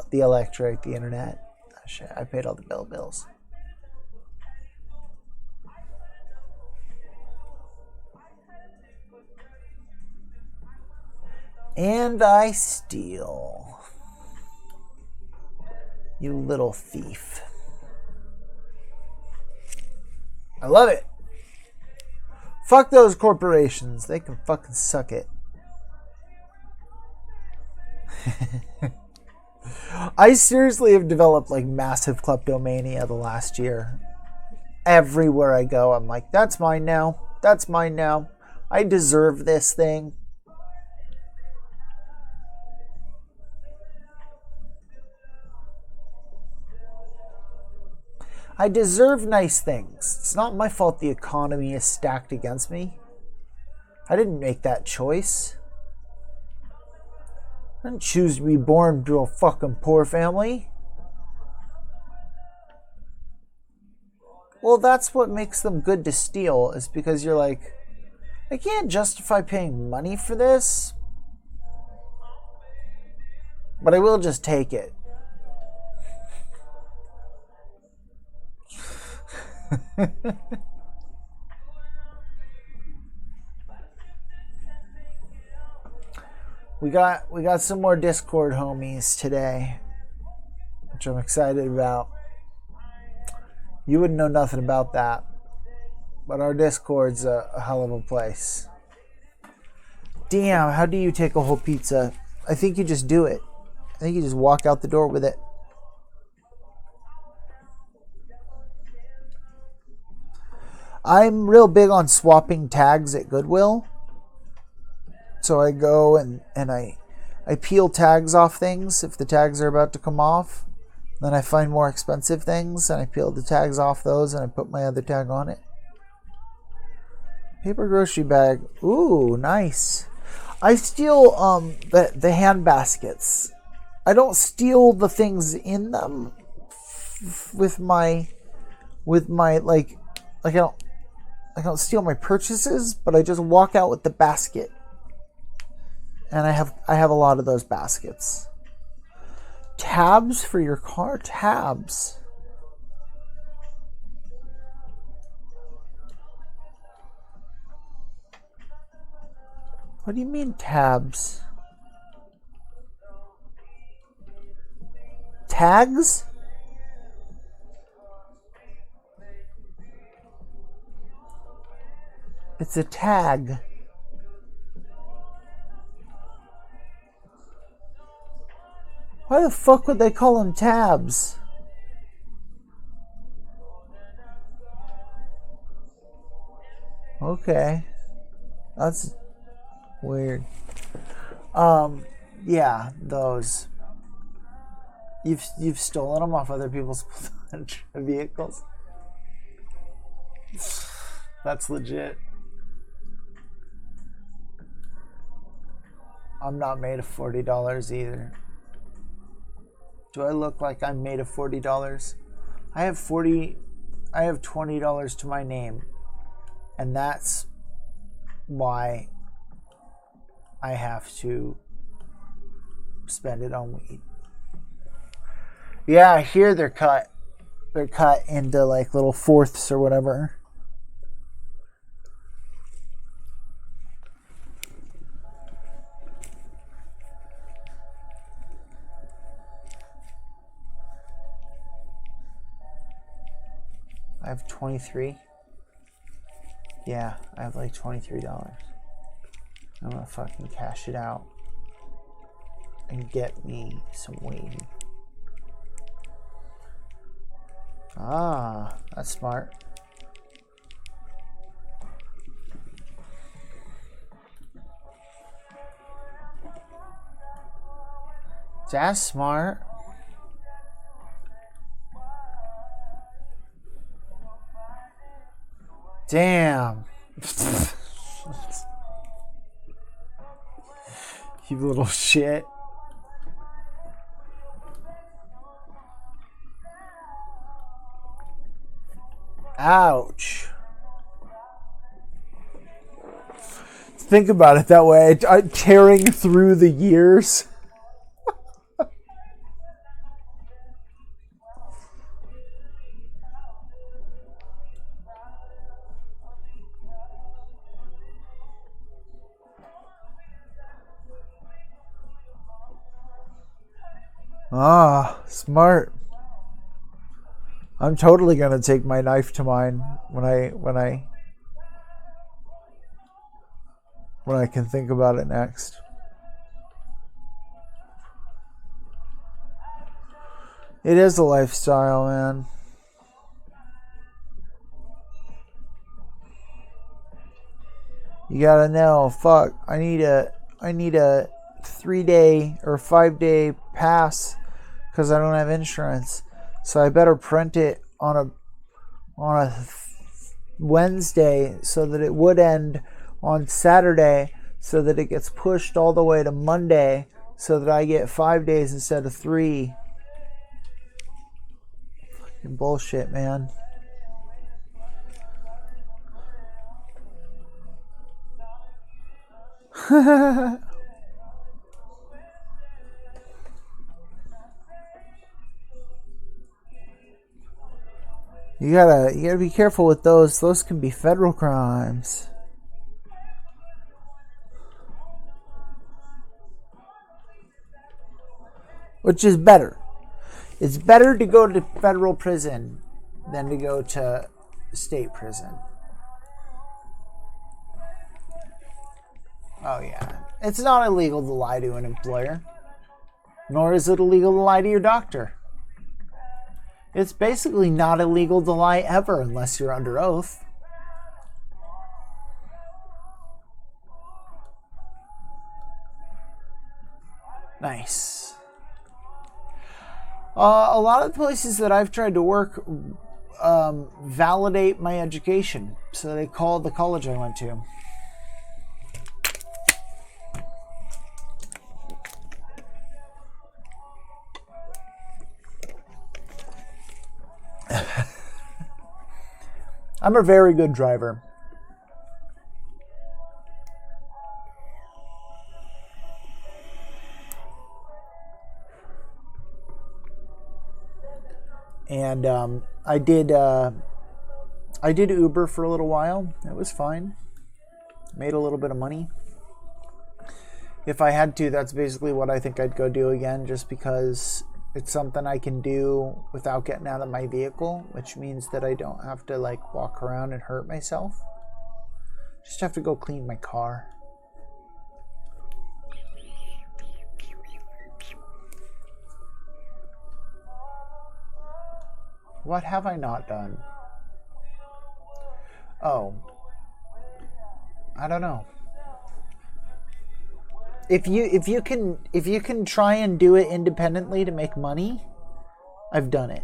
the electric, the internet, shit. I paid all the bills. And I steal. You little thief. I love it. Fuck those corporations. They can fucking suck it. I seriously have developed like massive kleptomania the last year. Everywhere I go, I'm like, that's mine now. That's mine now. I deserve this thing. I deserve nice things. It's not my fault the economy is stacked against me. I didn't make that choice. I didn't choose to be born to a fucking poor family. Well, that's what makes them good to steal, is because you're like, I can't justify paying money for this, but I will just take it. We got some more Discord homies today, which I'm excited about. You wouldn't know nothing about that, but our Discord's a hell of a place. Damn, how do you take a whole pizza? I think you just do it. I think you just walk out the door with it. I'm real big on swapping tags at Goodwill. So I go and I peel tags off things if the tags are about to come off. Then I find more expensive things and I peel the tags off those and I put my other tag on it. Paper grocery bag. Ooh, nice. I steal the hand baskets. I don't steal the things in them with my like I don't steal my purchases, but I just walk out with the basket. And I have a lot of those baskets. Tabs for your car? Tabs. What do you mean tabs? Tags? It's a tag. Why the fuck would they call them tabs? Okay. That's weird. Yeah, those. You've stolen them off other people's vehicles. That's legit. I'm not made of $40 either. Do I look like I'm made of $40? I have $20 to my name. And that's why I have to spend it on weed. Yeah, here they're cut. They're cut into like little fourths or whatever. I have 23. Yeah, I have like $23. I'm gonna fucking cash it out and get me some weed. Ah, that's smart. That's smart. Damn. You little shit. Ouch. Think about it that way. Tearing through the years. Ah, smart. I'm totally gonna take my knife to mine when I can think about it next. It is a lifestyle, man. You gotta know, fuck, I need a 3-day or 5-day pass because I don't have insurance. So I better print it on a Wednesday so that it would end on Saturday, so that it gets pushed all the way to Monday so that I get 5 days instead of 3. Fucking bullshit, man. You gotta be careful with those. Those can be federal crimes. Which is better. It's better to go to federal prison than to go to state prison. Oh yeah. It's not illegal to lie to an employer. Nor is it illegal to lie to your doctor. It's basically not illegal to lie ever unless you're under oath. Nice. A lot of the places that I've tried to work validate my education. So they call the college I went to. I'm a very good driver. And I did Uber for a little while. It was fine. Made a little bit of money. If I had to, that's basically what I think I'd go do again, just because it's something I can do without getting out of my vehicle, which means that I don't have to like walk around and hurt myself. Just have to go clean my car. What have I not done? Oh. I don't know. If you can try and do it independently to make money, I've done it.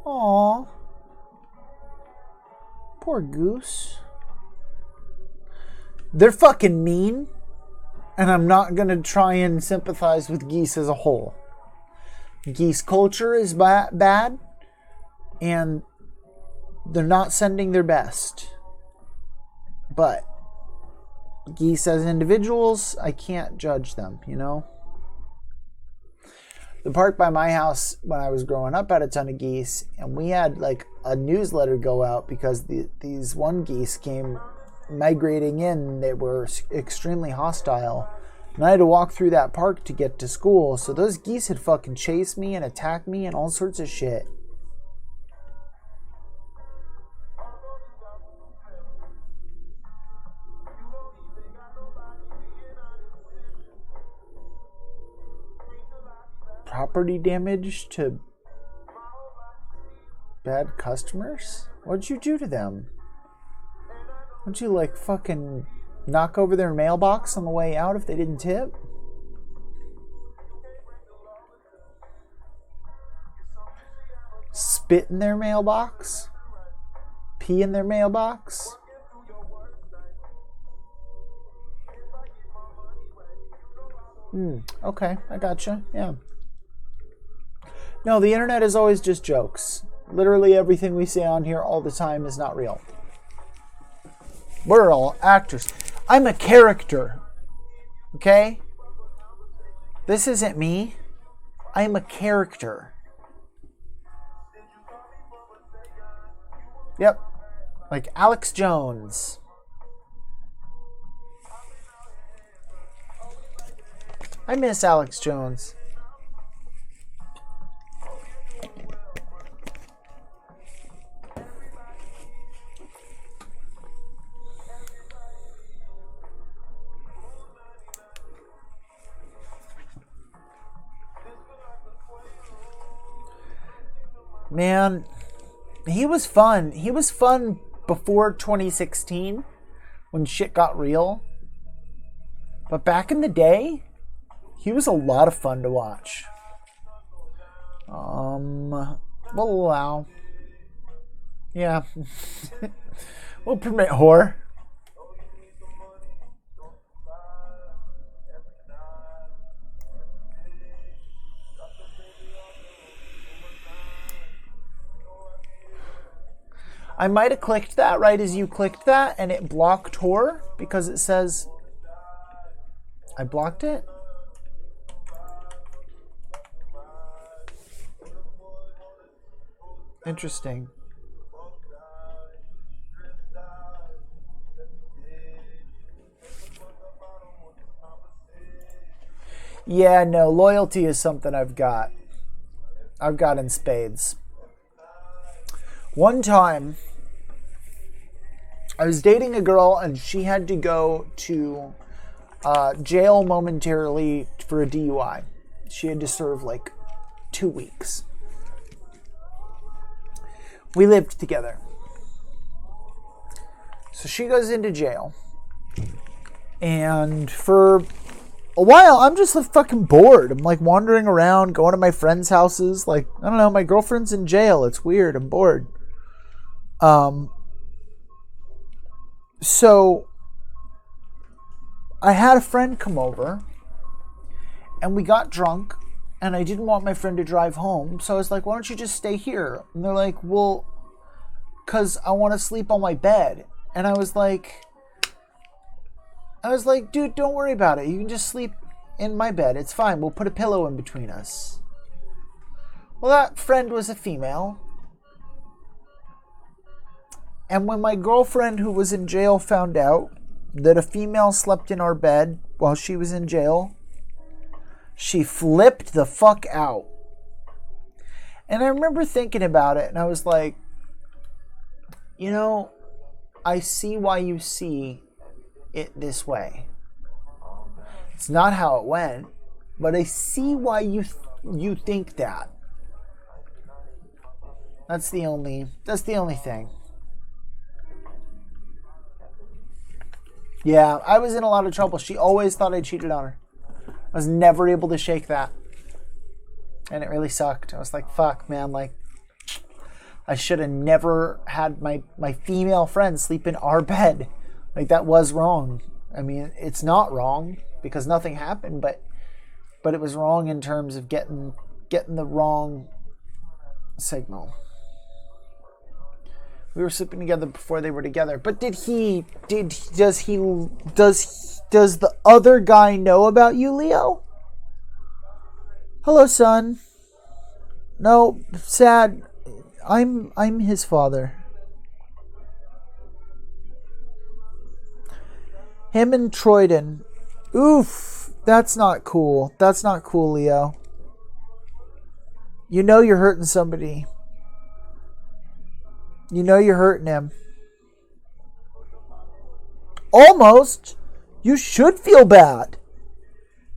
Aw. Poor goose. They're fucking mean, and I'm not gonna try and sympathize with geese as a whole. Geese culture is bad, and they're not sending their best. But geese as individuals, I can't judge them, you know? The park by my house when I was growing up had a ton of geese, and we had like a newsletter go out because these one geese came migrating in. They were extremely hostile, And I had to walk through that park to get to school, so those geese had fucking chased me and attacked me and all sorts of shit. Property damage to bad customers? What'd you do to them? What'd you, like, fucking knock over their mailbox on the way out if they didn't tip? Spit in their mailbox? Pee in their mailbox? Okay, I gotcha. Yeah. No, the internet is always just jokes. Literally everything we say on here all the time is not real. We're all actors. I'm a character. Okay? This isn't me. I'm a character. Yep. Like Alex Jones. I miss Alex Jones. Man, he was fun. He was fun before 2016 when shit got real. But back in the day, he was a lot of fun to watch. We'll allow. Yeah. We'll permit whore. I might have clicked that right as you clicked that, and it blocked whore because it says I blocked it. Interesting. Yeah, no, loyalty is something I've got. I've got in spades. One time, I was dating a girl and she had to go to jail momentarily for a DUI. She had to serve like 2 weeks. We lived together. So she goes into jail. And for a while, I'm just like fucking bored. I'm like wandering around, going to my friends' houses. Like, I don't know, my girlfriend's in jail. It's weird. I'm bored. So I had a friend come over and we got drunk and I didn't want my friend to drive home. So I was like, why don't you just stay here? And they're like, well, because I want to sleep on my bed. And I was like, dude, don't worry about it. You can just sleep in my bed. It's fine. We'll put a pillow in between us. Well, that friend was a female. And when my girlfriend who was in jail found out that a female slept in our bed while she was in jail, she flipped the fuck out. And I remember thinking about it and I was like, you know, I see why you see it this way. It's not how it went, but I see why you think that. That's the only thing. Yeah, I was in a lot of trouble. She always thought I cheated on her. I was never able to shake that. And it really sucked. I was like, fuck, man, like, I should have never had my female friend sleep in our bed. Like, that was wrong. I mean, it's not wrong because nothing happened, but it was wrong in terms of getting the wrong signal. We were sleeping together before they were together. But does the other guy know about you, Leo? Hello, son. No, sad. I'm his father. Him and Troyden. Oof. That's not cool. That's not cool, Leo. You know you're hurting somebody. You know you're hurting him. Almost. You should feel bad.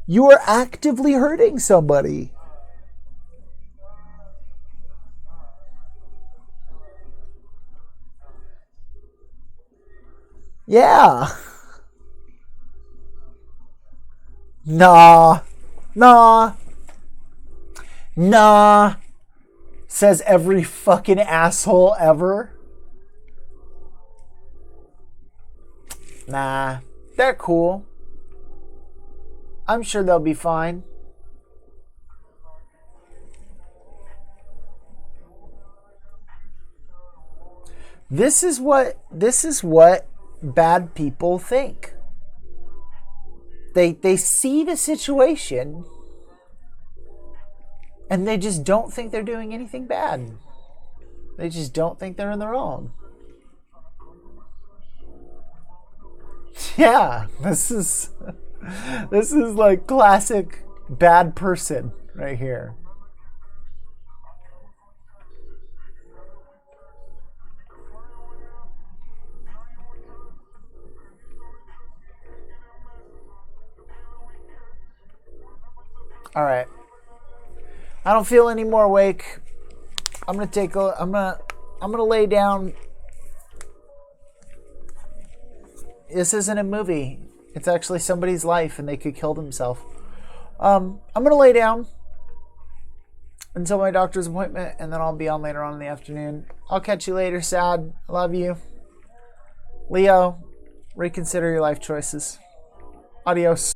You are actively hurting somebody. Yeah. Nah. Nah. Nah. Says every fucking asshole ever. Nah. They're cool. I'm sure they'll be fine. This is what bad people think. They see the situation and they just don't think they're doing anything bad. They just don't think they're in the wrong. Yeah, this is like classic bad person right here. All right. I don't feel any more awake. I'm gonna lay down. This isn't a movie. It's actually somebody's life and they could kill themselves. I'm gonna lay down until my doctor's appointment and then I'll be on later on in the afternoon. I'll catch you later, Sad. I love you. Leo, reconsider your life choices. Adios.